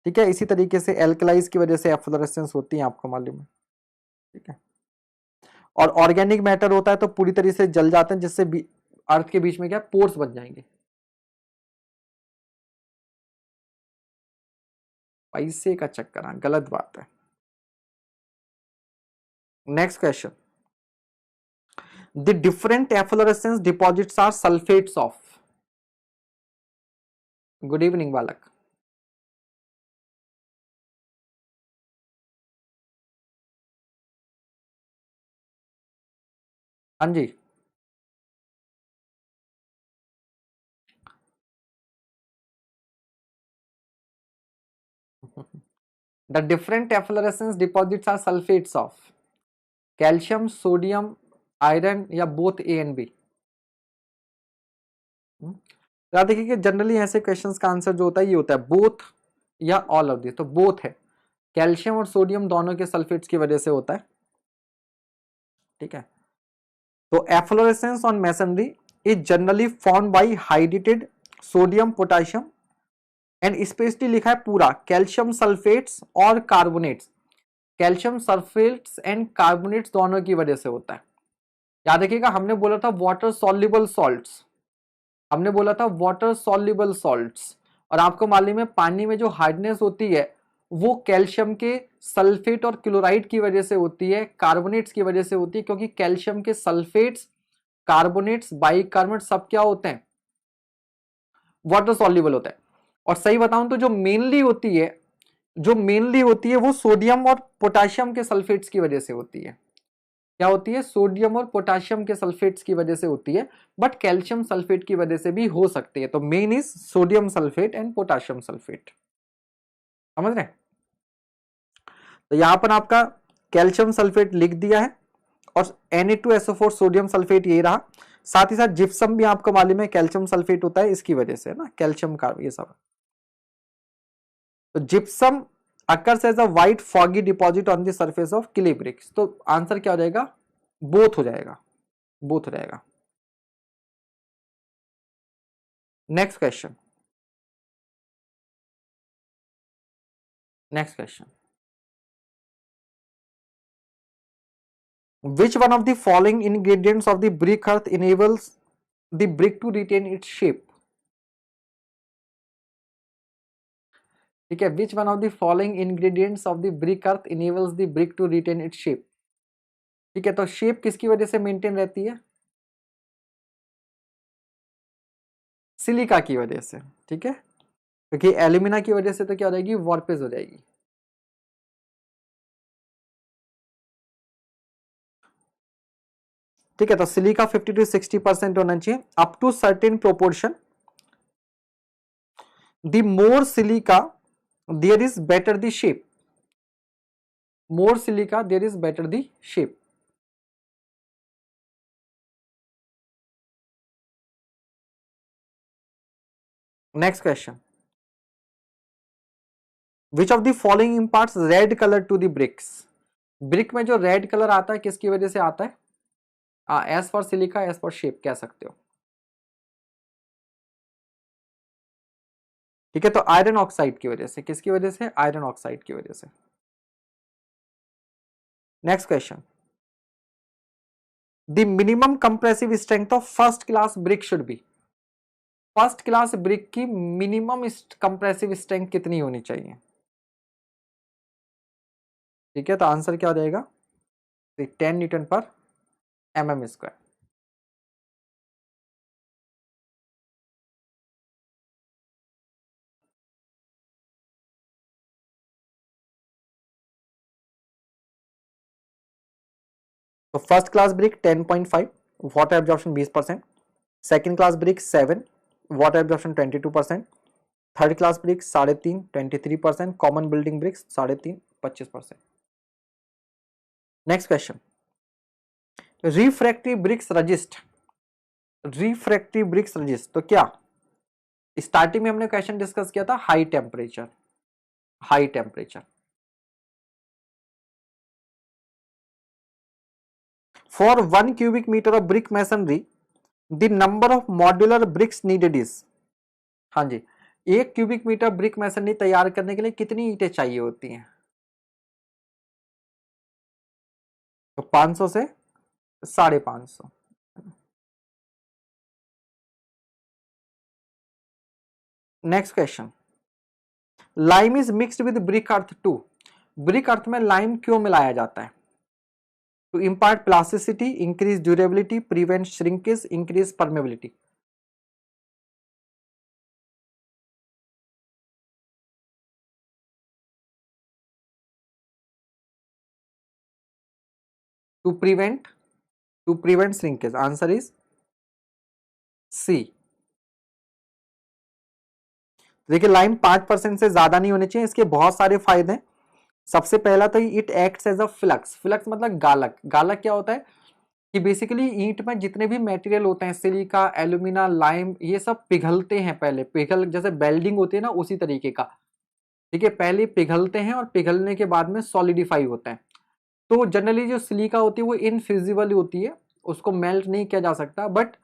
ठीक है, इसी तरीके से एल्कलाइज की वजह से एफ्लोरेसेंस होती है, आपको मालूम है, ठीक है। और ऑर्गेनिक मैटर होता है तो पूरी तरीके से जल जाते हैं, जिससे अर्थ के बीच में क्या पोर्स बन जाएंगे। पैसे का चक्कर, गलत बात है। Next question, the different efflorescence deposits are sulphates of. Good evening बालक। हाँ जी, the different efflorescence deposits are sulphates of calcium, sodium, iron या बोथ ए एंड बी। याद देखिए कि जनरली ऐसे क्वेश्चंस का आंसर जो होता है ये होता है बोथ या ऑल ऑफ दिस। तो बोथ है, कैल्शियम और सोडियम दोनों के सल्फेट्स की वजह से होता है, ठीक है। तो efflorescence on masonry is generally form by hydrated sodium potassium and specially लिखा है पूरा कैल्शियम सल्फेट्स और carbonates. Calcium sulphates and carbonates दोनों की वजह से होता है। याद रखिएगा हमने बोला था वाटर सॉल्युबल सॉल्ट्स, हमने बोला था वाटर सॉल्युबल सॉल्ट्स, और आपको मालूम है पानी में जो हार्डनेस होती है वो कैल्शियम के सल्फेट और क्लोराइड की वजह से होती है, कार्बोनेट्स की वजह से होती है, क्योंकि कैल्शियम के सल्फेट्स, कार्बोनेट्स, बाइकार्बोनेट सब क्या होते हैं, वाटर सॉल्युबल होता है। और सही बताऊं तो जो मेनली होती है, जो मेनली होती है वो सोडियम और पोटेशियम के सल्फेट्स की वजह से होती है। क्या होती है, सोडियम और पोटेशियम के सल्फेट्स की वजह से होती है, बट कैल्शियम सल्फेट की वजह से भी हो सकती है। तो main is sodium sulphate and potassium sulphate, समझ रहे हैं। तो यहां पर आपका कैल्शियम सल्फेट लिख दिया है और Na2SO4 सोडियम सल्फेट ये रहा। साथ ही साथ जिप्सम भी आपको मालूम है कैल्शियम सल्फेट होता है, इसकी वजह से ना, कैल्शियम का ये सब। तो gypsum occurs as a white foggy deposit on the surface of clay bricks. तो आंसर क्या हो जाएगा, बोथ हो जाएगा, बोथ हो जाएगा। Next question, next question, which one of the following ingredients of the brick earth enables the brick to retain its shape? ठीक है, which one of the following ingredients of the brick earth enables the brick to retain its shape? ठीक है, तो shape किसकी वजह से maintain रहती है, सिलिका की वजह से, ठीक है, क्योंकि एल्यूमिना की वजह से तो क्या हो जाएगी, वार्पेज हो जाएगी। ठीक है, तो सिलिका 50 to 60% होना चाहिए, up to certain proportion. The more silica there is better the shape, more silica there is better the shape. Next question, which of the following imparts red colour to the bricks. Brick में जो red colour आता है किसकी वजह से आता है, as for silica, as for shape कह सकते हो। ठीक है, तो आयरन ऑक्साइड की वजह से, किसकी वजह से, आयरन ऑक्साइड की वजह से। Next question, the minimum compressive strength of first class brick should B. First class brick की मिनिमम कंप्रेसिव स्ट्रेंथ कितनी होनी चाहिए। ठीक है, तो आंसर क्या हो जाएगा, 10 न्यूटन पर mm स्क्वायर। तो first class brick 10.5, water absorption 20%, second class brick 7, water absorption 22%, third class brick 3.5 23%, common building bricks 3.5 25%। Next question, refractive bricks resist, refractive bricks resist, तो क्या, स्टार्टिंग में हमने क्वेश्चन डिस्कस किया था high temperature, high temperature. For 1 cubic meter of brick masonry the number of modular bricks needed is, हाँ जी, 1 cubic metre brick masonry तैयार करने के लिए कितनी ईंटें चाहिए होती हैं? तो 500 से 550। Next question, lime is mixed with brick earth to, brick earth में लाइम क्यों मिलाया जाता है? To impart plasticity, increase durability, prevent shrinkage, increase permeability. To prevent, to prevent shrinkage, answer is C. देखिए लाइम 5% से ज्यादा नहीं होनी चाहिए, इसके बहुत सारे फायदे हैं। सबसे पहला तो it acts as a flux, flux मतलब गालक। गालक क्या होता है कि बेसिकली ईंट में जितने भी मटेरियल होते हैं, सिलिका, एल्यूमिना, लाइम, ये सब पिघलते हैं। पहले पिघल, जैसे बेल्डिंग होती है ना, उसी तरीके का। ठीक है, पहले पिघलते हैं और पिघलने के बाद में सॉलिडिफाई होते हैं। तो जनरली जो सिलिका होती है वो इनफिजिबल होती है, उसको मेल्ट नहीं किया जा सकता, बट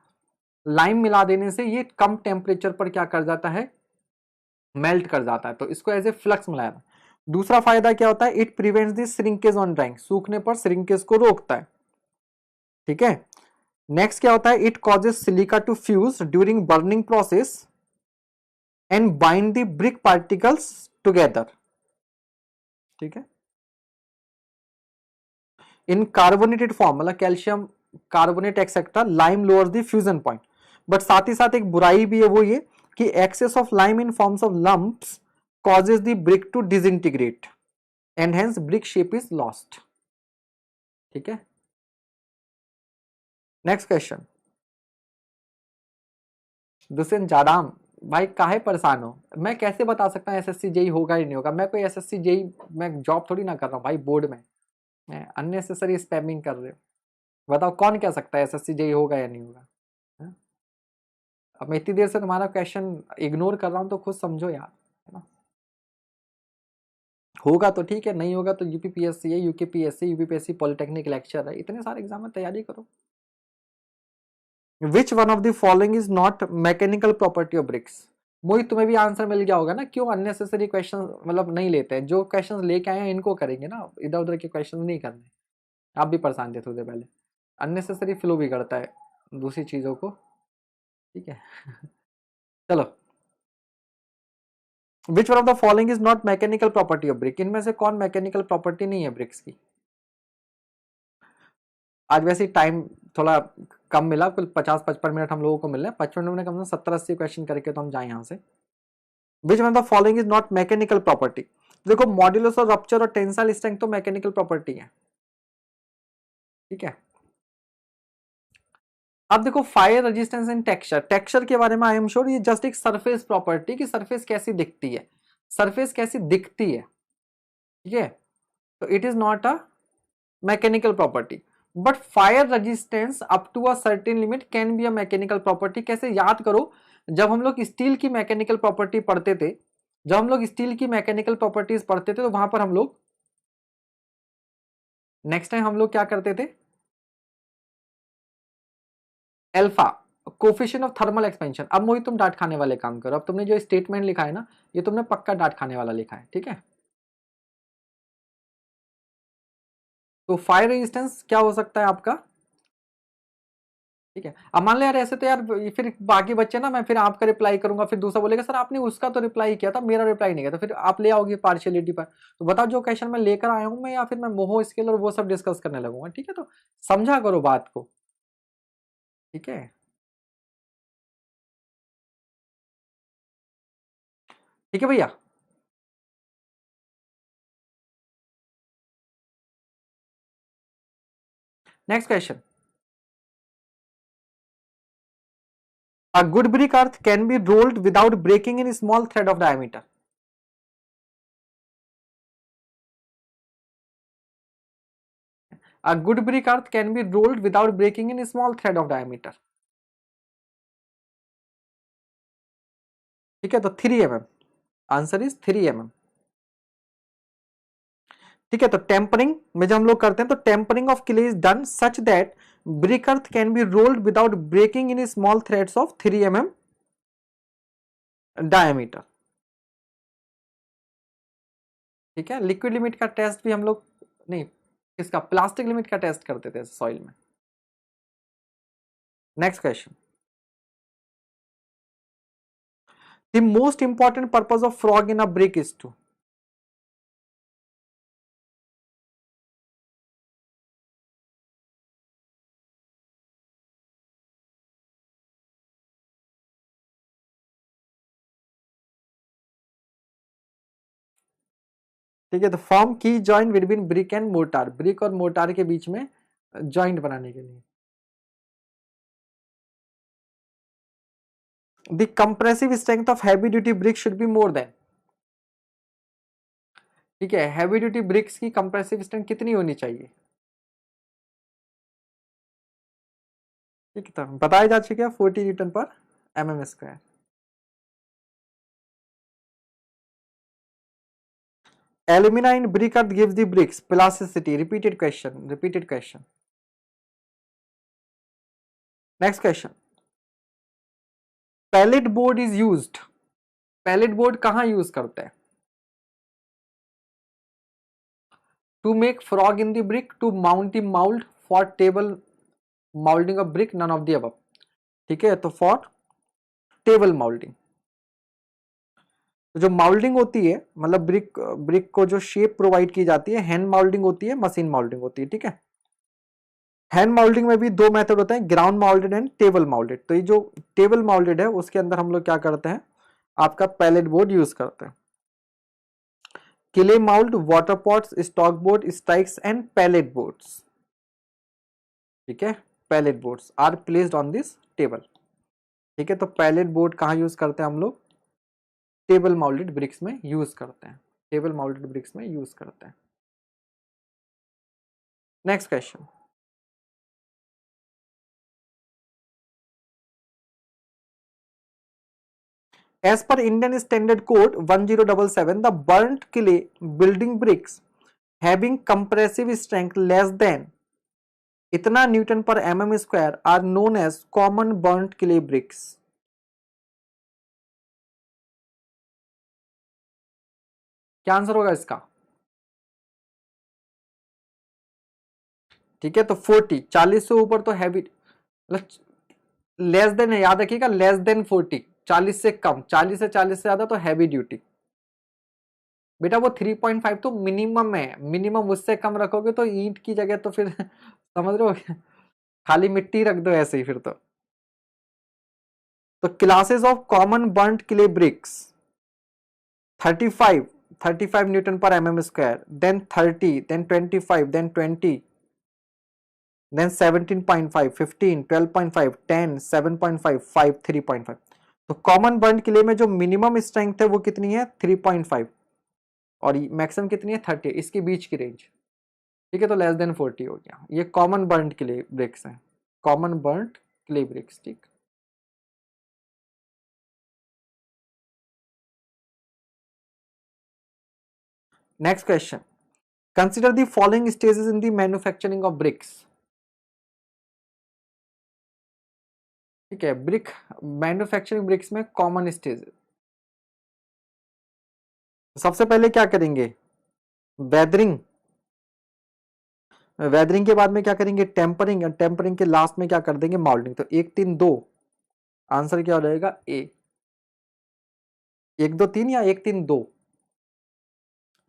लाइम मिला देने से ये कम टेम्परेचर पर क्या कर जाता है, मेल्ट कर जाता है। तो इसको एज ए फ्लक्स मिलाया था। दूसरा फायदा क्या होता है, it prevents the shrinkage on drawing, सूखने पर श्रिंकेज को रोकता है। ठीक है, नेक्स्ट क्या होता है, it causes silica to fuse during burning process and bind the brick particles together. ठीक है, इन कार्बोनेटेड फॉर्म मतलब calcium carbonate etcetera, lime lowers the fusion point. But साथ ही साथ एक बुराई भी है, वो ये कि excess of lime in forms of lumps causes the brick to disintegrate and hence brick shape is lost। ठीक है, नेक्स्ट क्वेश्चन, दुष्यंत जादाम, भाई काहे परेशान हो? मैं कैसे बता सकता हूँ एसएससी जेई होगा ही नहीं होगा? मैं कोई एसएससी जेई मैं जॉब थोड़ी ना कर रहा हूँ भाई बोर्ड में। अननेसेसरी स्पैमिंग कर रहे हो। बताओ कौन कह सकता है एसएससी जेई होगा या नहीं होगा? है? अब मैं इतनी देर से तुम्हारा क्वेश्चन इग्नोर कर रहा हूँ तो खुद समझो यार, है ना? होगा तो ठीक है, नहीं होगा तो यूपीपीएससी है, यूकेपीएससी, यूपीपीएससी पॉलिटेक्निक लेक्चर है, इतने सारे एग्जाम में तैयारी करो। Which one of the following is not mechanical property of bricks? Mohit तुम्हें भी आंसर मिल गया होगा ना, क्यों अननेसेसरी क्वेश्चन मतलब नहीं लेते हैं? जो क्वेश्चन लेके आए हैं इनको करेंगे ना, इधर उधर के क्वेश्चन नहीं करने। आप भी परेशान थे थोड़े पहले, अननेसेसरी फ्लो भी करता है दूसरी चीजों को। ठीक है चलो, विच one of the following is not mechanical property of brick? इनमें से कौन मैकेनिकल प्रॉपर्टी नहीं है ब्रिक्स की? आज वैसे टाइम थोड़ा कम मिला, कुल 50-55 मिनट हम लोगों को मिल रहे हैं। 55 मिनट कम से 70-80 क्वेश्चन करके तो हम जाए यहाँ से। विच one of the following is not mechanical property? देखो मॉड्यूलस और रप्चर और टेंसाइल स्ट्रेंथ तो मैकेनिकल प्रॉपर्टी है। ठीक है, अब देखो fire resistance and texture, texture के बारे में आई एम श्योर ये जस्ट एक सरफेस प्रॉपर्टी की, सरफेस कैसी दिखती है, सरफेस कैसी दिखती है। ठीक है, तो it is not a mechanical property, but fire resistance up to a certain limit can be a mechanical property. कैसे, याद करो जब हम लोग स्टील की मैकेनिकल प्रॉपर्टी पढ़ते थे, जब हम लोग स्टील की मैकेनिकल प्रॉपर्टीज पढ़ते थे तो वहां पर हम लोग नेक्स्ट टाइम हम लोग क्या करते थे, alpha coefficient of thermal expansion. अब मोहित तुम डांट खाने वाले काम करो, अब तुमने जो स्टेटमेंट लिखा है ना, ये तुमने पक्का डांट खाने वाला लिखा है। ठीक है, तो फायर रेजिस्टेंस क्या हो सकता है आपका? ठीक है, अब मान लो यार ऐसे तो यार फिर बाकी बच्चे ना, मैं फिर आपका रिप्लाई करूंगा, फिर दूसरा बोलेगा सर आपने उसका तो रिप्लाई किया था, मेरा रिप्लाई नहीं किया, तो फिर आप ले आओगे पार्शियलिटी पर। तो बताओ जो क्वेश्चन मैं लेकर आया हूं मैं, या फिर मैं मोहो स्केल और वो सब डिस्कस करने लगूंगा? ठीक है, तो समझा करो बात को। ठीक है, ठीक है भैया। Next question, a good brick earth can be rolled without breaking in small thread of diameter। A good brick earth can be rolled without breaking in small thread of diameter। ठीक है, तो 3 mm, आंसर इज 3 mm। ठीक है, तो tampering में जब हम लोग करते हैं तो tempering of clay is done such that brick earth can be rolled without breaking in small threads of 3 mm diameter. ठीक है, लिक्विड लिमिट का टेस्ट भी हम लोग, नहीं, किसका, प्लास्टिक लिमिट का टेस्ट करते थे सॉइल में। Next question, the most important purpose of frog in a brick is to. ठीक है, तो फॉर्म की joint between brick and mortar, brick और मोर्टार के बीच में जॉइंट बनाने के लिए। The compressive strength of heavy duty brick should be more than. ठीक है, हैवी ड्यूटी ब्रिक्स की कंप्रेसिव स्ट्रेंथ कितनी होनी चाहिए? ठीक है, तो बताया जा चुका है 40 Newton per mm square. Alumina in brick earth gives the bricks plasticity. Repeated question. Repeated question. Next question. Pellet board is used. Pellet board कहाँ यूज करते हैं? To make frog in the brick, to mount the mold, for table molding of brick, none of the above. ठीक है, तो for table molding. तो जो माउल्डिंग होती है, मतलब ब्रिक को जो शेप प्रोवाइड की जाती है, हैंड माउल्डिंग होती है, मशीन माउल्डिंग होती है। ठीक है, हैंड माउल्डिंग में भी दो मेथड होते हैं, ग्राउंड माउल्डेड एंड टेबल माउल्डेड। तो ये जो टेबल माउल्डेड है उसके अंदर हम लोग क्या करते हैं, आपका पैलेट बोर्ड यूज करते हैं। Clay mould, water pots, stock board, strikes and pallet boards. ठीक है, pallet boards are placed on this table. ठीक है, तो पैलेट बोर्ड कहाँ यूज करते हैं हम लोग? टेबल माउल्डेड ब्रिक्स में यूज करते हैं, टेबल माउल्डेड ब्रिक्स में यूज करते हैं। Next question, as per Indian Standard Code 1077, the burnt clay building bricks having compressive strength less than इतना newton per mm square are known as common burnt clay bricks. क्या answer होगा इसका? ठीक है, तो 40 से ऊपर तो हैवी, मतलब लेस देन है, याद रखिएगा, लेस देन 40, 40 से कम, 40 से 40 से ज्यादा तो हैवी ड्यूटी। बेटा वो 3.5 तो मिनिमम है, मिनिमम उससे कम रखोगे तो ईंट की जगह तो फिर समझ रहे हो, खाली मिट्टी रख दो ऐसे ही फिर तो classes of common burnt clay bricks 35, 35 newton per mm square, then 30, then 25, then 20, then 17.5, 15, 12.5, 10, 7.5, 5, 3.5। तो कॉमन बर्न्ट क्ले में जो मिनिमम स्ट्रेंथ है वो कितनी है? 3.5, और मैक्सिमम कितनी है? 30, इसके बीच की रेंज। ठीक है, तो लेस देन 40 हो गया। ये कॉमन बर्न्ट क्ले ब्रिक्स हैं, कॉमन बर्न्ट क्ले ब्रिक्स। ठीक, next question, consider the following stages in the manufacturing of BRICS. ठीक है, ब्रिक मैन्युफैक्चरिंग ब्रिक्स में कॉमन स्टेज, सबसे पहले क्या करेंगे? वेदरिंग, वेदरिंग के बाद में क्या करेंगे? टेम्परिंग, टेम्परिंग के लास्ट में क्या कर देंगे? माउल्डिंग। तो 1 3 2, आंसर क्या हो जाएगा? ए। 1 2 3 या 1 3 2?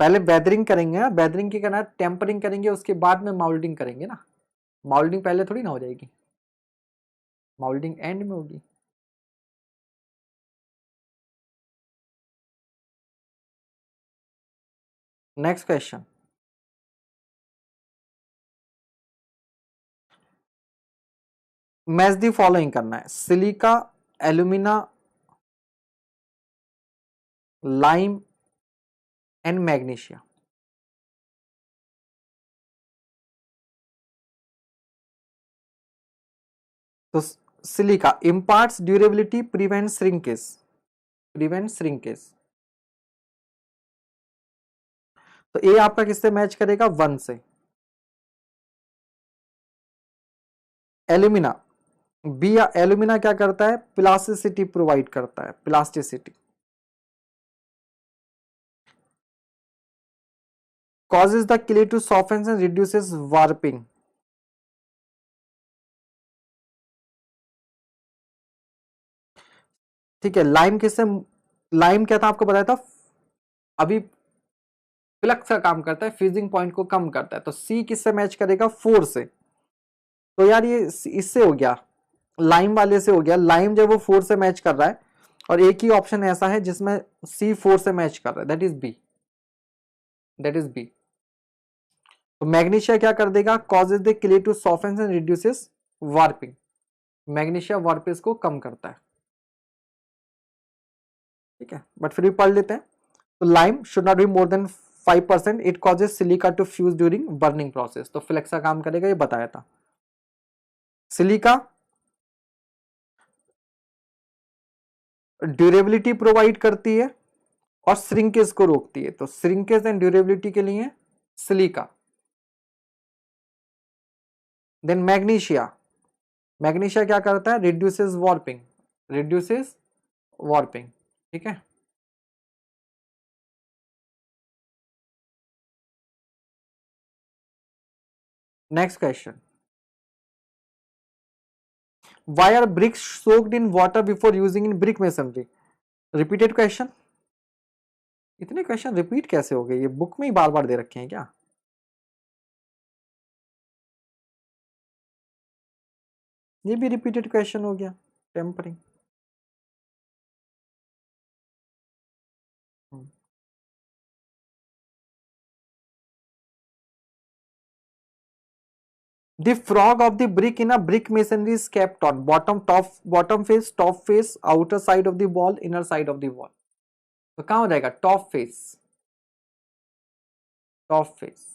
पहले वेदरिंग करेंगे, वेदरिंग की करना, टेम्परिंग करेंगे, उसके बाद में माउल्डिंग करेंगे ना। माउल्डिंग पहले थोड़ी ना हो जाएगी, माउल्डिंग एंड में होगी। Next question, match the following करना है, silica, alumina, lime and magnesia. तो silica imparts durability, prevent shrinkage, prevent shrinkage. तो ए आपका किससे मैच करेगा, 1 से। एल्यूमिना, बी एल्यूमिना क्या करता है, प्लास्टिसिटी प्रोवाइड करता है, plasticity. causes the clay to soften and reduces warping। ठीक है, लाइम किससे, लाइम क्या था आपको बताया था, अभी फ्लक्स का काम करता है, फ्रीजिंग पॉइंट को कम करता है। तो सी किससे मैच करेगा, 4 से। तो यार ये इससे हो गया, लाइम वाले से हो गया, लाइम जब वो 4 से मैच कर रहा है, और एक ही ऑप्शन ऐसा है जिसमें सी 4 से मैच कर रहा है, that is B, that is B. तो मैग्नीशिया क्या कर देगा, causes the clay to soften and reduces warping. Magnesia warping को कम करता है, ठीक है, बट फिर भी पढ़ लेते हैं। तो lime should not be more than 5%, it causes silica to fuse during burning process. तो फ्लेक्स का काम करेगा, ये बताया था। सिलिका ड्यूरेबिलिटी प्रोवाइड करती है और श्रिंकेज को रोकती है। तो श्रिंकेज एंड ड्यूरेबिलिटी के लिए सिलिका। देन मैग्नीशिया, मैग्नीशिया क्या करता है, रिड्यूसेस वार्पिंग, रिड्यूसेस वार्पिंग, ठीक है। Next question, why are bricks soaked in water before using in brick masonry. Repeated question, इतने क्वेश्चन रिपीट कैसे हो गए, ये बुक में ही बार बार दे रखे हैं क्या। ये भी रिपीटेड क्वेश्चन हो गया, tampering. The frog of the brick in a brick masonry is kept on bottom face, top face, outer side of the wall, inner side of the wall। तो कहाँ हो जाएगा, top face, top face.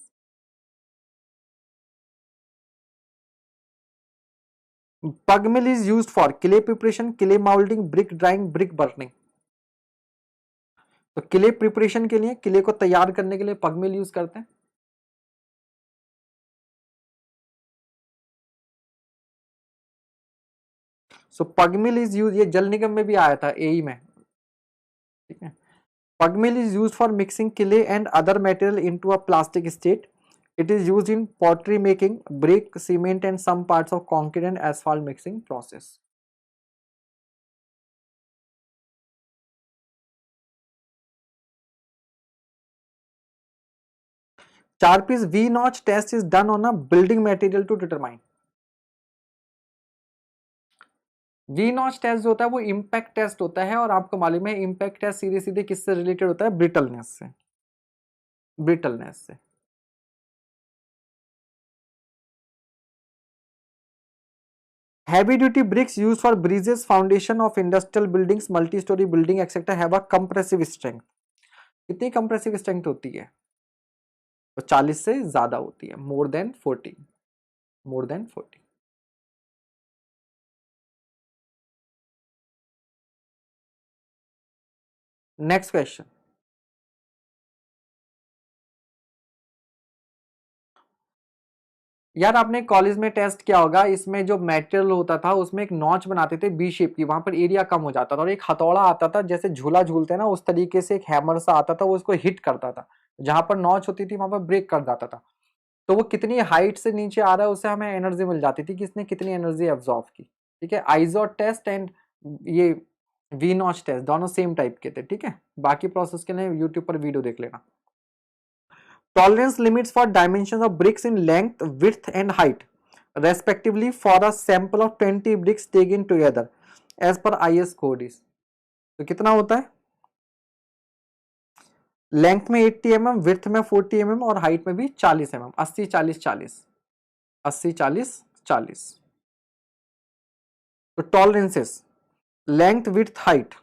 Pug mill is used for clay preparation, clay molding, brick drying, brick burning। तो clay preparation के लिए, clay को तैयार करने के लिए पग मिल यूज करते हैं। सो पग मिल इज यूज, ये जल निगम में भी आया था, एई में, ठीक है। पग mill is use for mixing clay and other material into a plastic state. It is used in pottery making, brick, cement and some parts of concrete and asphalt mixing process। चार piece V notch test is done on a building material to determine। V notch test जो होता है वो impact test होता है, और आपको मालूम है इम्पैक्ट टेस्ट सीधे सीधे किससे रिलेटेड होता है, ब्रिटलनेस से, ब्रिटलनेस से। Heavy duty bricks used for bridges, foundation of industrial buildings, multi-story building etc. have a compressive strength। कितनी compressive strength होती है, तो 40 से ज्यादा होती है, more than 40, more than 40। Next question, यार आपने कॉलेज में टेस्ट किया होगा, इसमें जो मटेरियल होता था उसमें एक नॉच बनाते थे बी शेप की, वहां पर एरिया कम हो जाता था, और एक हथौड़ा आता था जैसे झूला झूलते हैं ना उस तरीके से, एक हैमर सा आता था, वो उसको हिट करता था, जहां पर नॉच होती थी वहां पर ब्रेक कर जाता था। तो वो कितनी हाइट से नीचे आ रहा है उससे हमें एनर्जी मिल जाती थी कि इसने कितनी एनर्जी एब्जॉर्व की, ठीक है। आइजोट टेस्ट एंड ये वी नॉच टेस्ट दोनों सेम टाइप के थे, ठीक है। बाकी प्रोसेस के लिए यूट्यूब पर वीडियो देख लेना। Tolerance limits for dimensions of bricks in length, width and height respectively for a sample of 20 bricks taken together as per IS code is। तो कितना होता है, लेंथ में 80 mm, विड्थ में 40 mm और हाइट में भी 40 mm, 80 40 40, 80 40 40। तो टॉलरेंसेस, लेंथ विड्थ हाइट,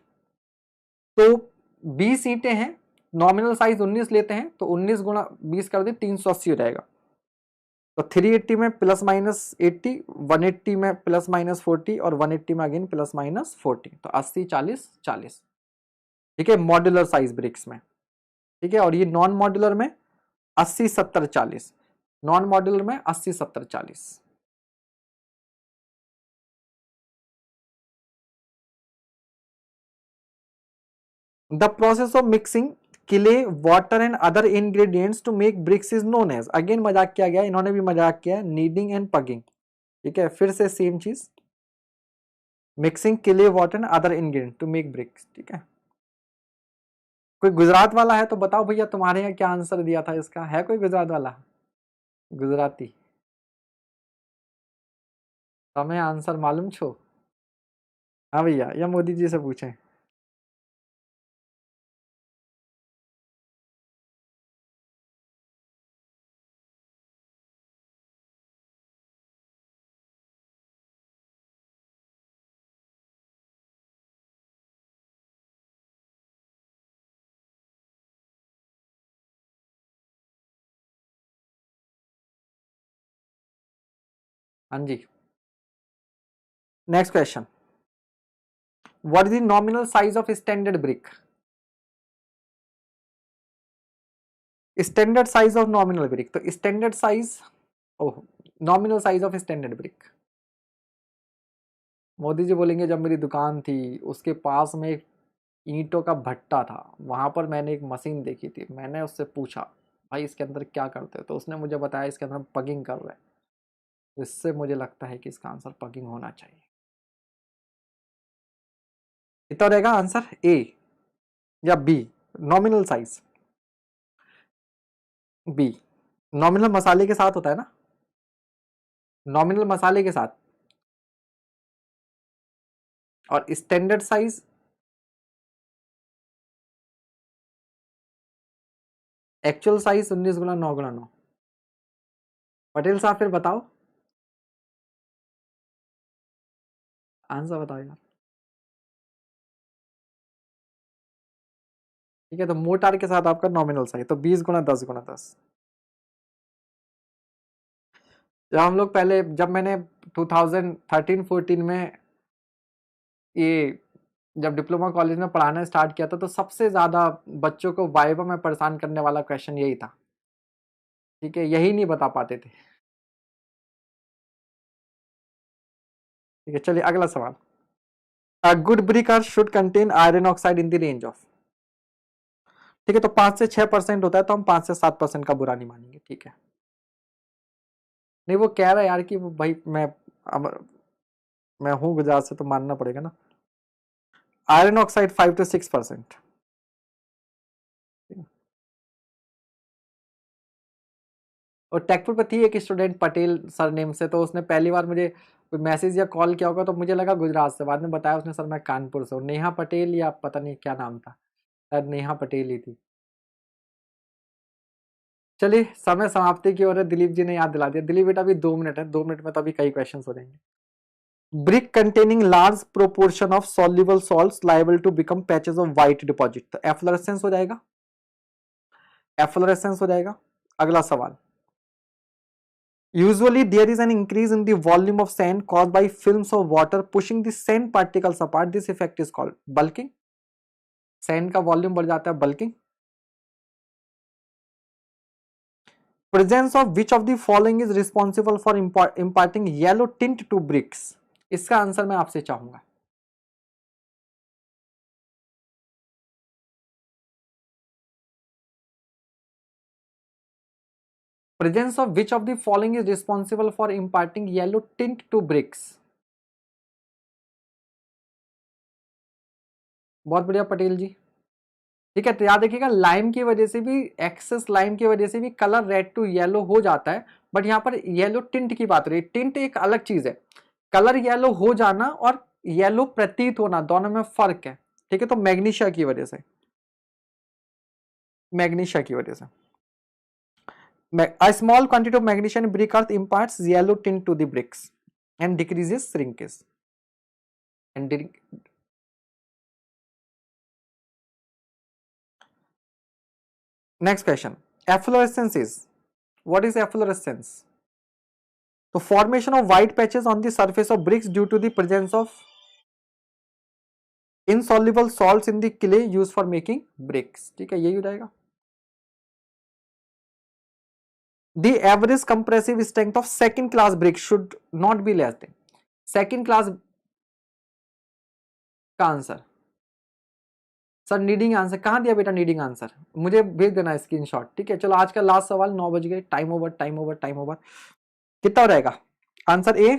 तो 20 सीटें हैं, नॉमिनल साइज 19 लेते हैं, तो 19 गुणा 20 कर दे 380 हो जाएगा। तो 380 में प्लस माइनस 80, 180 में प्लस माइनस 40 और 180 में अगेन प्लस माइनस 40, तो 80 40 40, ठीक है, मॉड्यूलर साइज ब्रिक्स में, ठीक है। और ये नॉन मॉड्यूलर में 80-70-40, नॉन मॉड्यूलर में 80-70-40। The process of mixing clay, water and other ingredients to make bricks is known as, again मजाक किया गया, इन्होंने भी मजाक किया, नीडिंग एंड पगिंग। ठीक है, फिर से सेम चीज, mixing clay, water and other ingredient to make bricks. ठीक है, कोई गुजरात वाला है तो बताओ भैया, तुम्हारे यहाँ क्या आंसर दिया था इसका, है कोई गुजरात वाला, गुजराती? तुम्हें आंसर मालूम छो? हाँ भैया, या मोदी जी से पूछें? हाँ जी, next question, what is the nominal size of standard brick? Standard size of nominal brick, तो standard size, oh, nominal size of standard brick. Modi ji बोलेंगे जब मेरी दुकान थी उसके पास में एक ईंटों का भट्टा था, वहां पर मैंने एक मशीन देखी थी, मैंने उससे पूछा भाई इसके अंदर क्या करते हो, तो उसने मुझे बताया इसके अंदर पगिंग कर रहे हैं। तो इससे मुझे लगता है कि इसका आंसर पगिंग होना चाहिए। कितना रहेगा आंसर, ए या B, nominal size? B, nominal मसाले के साथ होता है ना, नॉमिनल मसाले के साथ, और standard size actual size 19 × 9 × 9। Patel साहब फिर बताओ, आंसर बताओ यार। ठीक है, तो मोटार के साथ आपका नॉमिनल साइज तो 20 × 10 × 10। जब हम लोग पहले, जब मैंने 2013-14 में ये जब डिप्लोमा कॉलेज में पढ़ाना स्टार्ट किया था, तो सबसे ज्यादा बच्चों को वाइवा में परेशान करने वाला क्वेश्चन यही था। ठीक है, यही नहीं बता पाते थे। ठीक है, चलिए अगला सवाल, a good brick are should contain iron oxide in the range of. ठीक है, तो 5 से 6% होता है, तो हम 5 से 7% का बुरा नहीं मानेंगे। ठीक है, नहीं वो कह रहा है यार कि भाई अब मैं हूँ गुजरात से तो मानना पड़ेगा ना। आयरन ऑक्साइड 5 से 6%। और टेकपुर पे थी एक स्टूडेंट पटेल सरनेम से, तो उसने पहली बार मुझे मैसेज या कॉल किया होगा, तो मुझे लगा गुजरात से, बाद में बताया उसने सर मैं कानपुर से हूँ, नेहा पटेल या पता नहीं क्या नाम था, शायद नेहा पटेल ही थी। चलिए समय समाप्ति की ओर है, दिलीप जी ने याद दिला दिया। दिलीप बेटा अभी 2 मिनट है, 2 मिनट में तो अभी कई क्वेश्चन हो जाएंगे। Brick containing large proportion of soluble salts liable to become patches of white deposit, तो एफ्लोरेसेंस हो जाएगा, एफ्लोरेसेंस हो जाएगा। अगला सवाल, usually there is an increase in the volume of sand caused by films of water pushing the sand particles apart, this effect is called bulking। Sand का volume बढ़ जाता है, bulking. Presence of which of the following is responsible for imparting yellow tint to bricks, इसका answer मैं आपसे चाहूंगा। Presence of which of the following is responsible for imparting yellow tint to bricks. बहुत बढ़िया पटेल जी। ठीक है, तो याद रखिएगा लाइम की वजह से भी, एक्सेस लाइम की वजह से भी कलर रेड टू येलो हो जाता है, बट यहाँ पर येलो टिंट की बात हो रही है। टिंट एक अलग चीज है, कलर येलो हो जाना और येलो प्रतीत होना दोनों में फर्क है। ठीक है, तो मैग्नीशिया की वजह से, मैग्नीशिया की वजह से, a small quantity of magnesium in brick earth imparts yellow tint to the bricks and decreases shrinkage and next question, efflorescence is, what is efflorescence? So formation of white patches on the surface of bricks due to the presence of insoluble salts in the clay used for making bricks। ठीक है, यही हो जाएगा। The average compressive strength of second class brick should not be less than, second class का answer sir needing answer कहाँ दिया बेटा, needing answer मुझे भेज देना स्क्रीनशॉट, ठीक है। चलो आज का लास्ट सवाल, 9 बज गए, time over time over time over. कितना रहेगा आंसर ए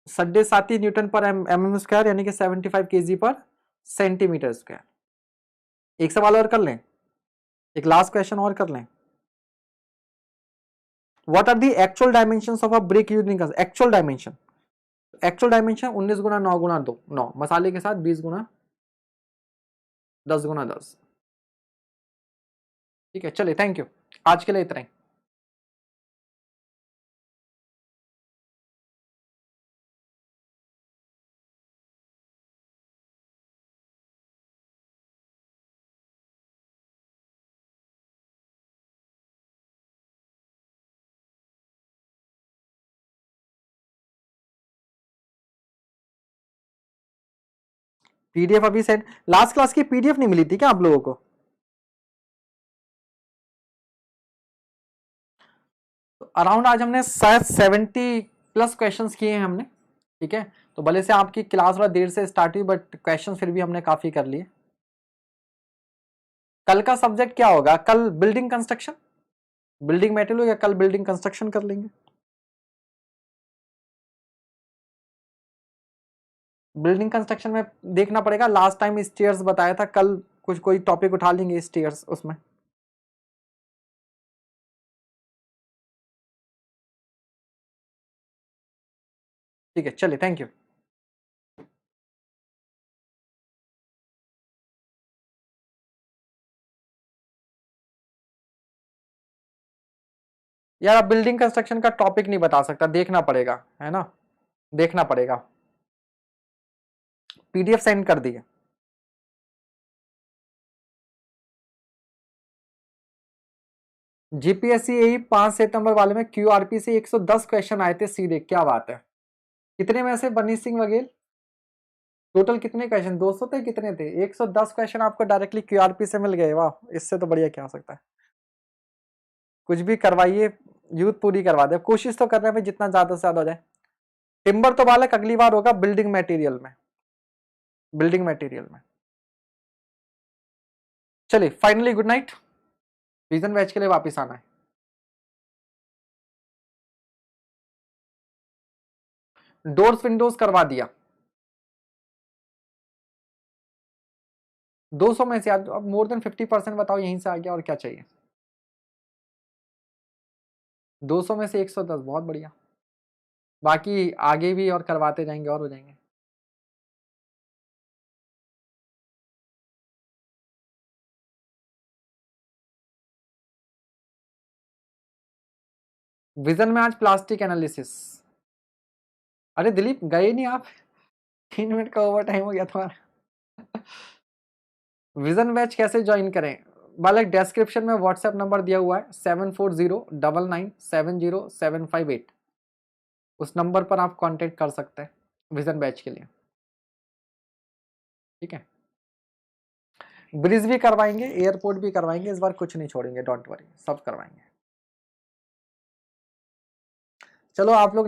7.5 न्यूटन पर एम स्क्वायर, यानी कि 75 केजी पर सेंटीमीटर स्क्वायर। एक सवाल और कर लें, एक लास्ट क्वेश्चन और कर लें। What are the actual dimensions of a brick using actual dimension, actual dimension 19 गुना 9 गुना 2 9 मसाले के साथ 20 गुना 10 गुना 10, ठीक है। चलिए थैंक यू, आज के लिए इतना ही। पीडीएफ अभी सेंड, लास्ट क्लास की पीडीएफ नहीं मिली थी क्या आप लोगों को? तो अराउंड आज हमने शायद 70 प्लस क्वेश्चंस किए हैं हमने, ठीक है। तो भले से आपकी क्लास थोड़ा देर से स्टार्ट हुई, बट क्वेश्चन फिर भी हमने काफी कर लिए। कल का सब्जेक्ट क्या होगा? कल बिल्डिंग कंस्ट्रक्शन, बिल्डिंग मटेरियल, या कल बिल्डिंग कंस्ट्रक्शन कर लेंगे। बिल्डिंग कंस्ट्रक्शन में देखना पड़ेगा, लास्ट टाइम स्टेयर्स बताया था, कल कुछ कोई टॉपिक उठा लेंगे स्टेयर्स उसमें। ठीक है चलिए थैंक यू। यार अब बिल्डिंग कंस्ट्रक्शन का टॉपिक नहीं बता सकता, देखना पड़ेगा, है ना, देखना पड़ेगा। पीडीएफ सेंड कर दिए। जीपीएससी यही 5 सितंबर वाले में क्यूआरपी से 110 क्वेश्चन आए थे सीधे, क्या बात है। कितने में से बनी सिंह वगेल, टोटल कितने क्वेश्चन, 200 थे कितने थे? 110 क्वेश्चन आपको डायरेक्टली क्यूआरपी से मिल गए, वाह, इससे तो बढ़िया क्या हो सकता है। कुछ भी करवाइए, यूथ पूरी करवा दे, कोशिश तो कर रहे हैं जितना ज्यादा से ज्यादा हो जाए। टिम्बर तो बालक अगली बार होगा बिल्डिंग मटेरियल में, बिल्डिंग मटेरियल में। चलिए finally good night, region batch के लिए वापस आना है। डोर्स विंडोज करवा दिया 200 में से, अब मोर देन 50% बताओ यहीं से आ गया, और क्या चाहिए। 200 में से 110, बहुत बढ़िया। बाकी आगे भी और करवाते जाएंगे और हो जाएंगे। विजन में आज प्लास्टिक एनालिसिस। अरे दिलीप गए नहीं आप, 3 मिनट का ओवर टाइम हो गया तुम्हारा। विजन बैच कैसे ज्वाइन करें? बालक डिस्क्रिप्शन में व्हाट्सएप नंबर दिया हुआ है 7409970758, उस नंबर पर आप कांटेक्ट कर सकते हैं विजन बैच के लिए, ठीक है। ब्रिज भी करवाएंगे, एयरपोर्ट भी करवाएंगे, इस बार कुछ नहीं छोड़ेंगे, डोंट वरी, सब करवाएंगे। चलो आप लोग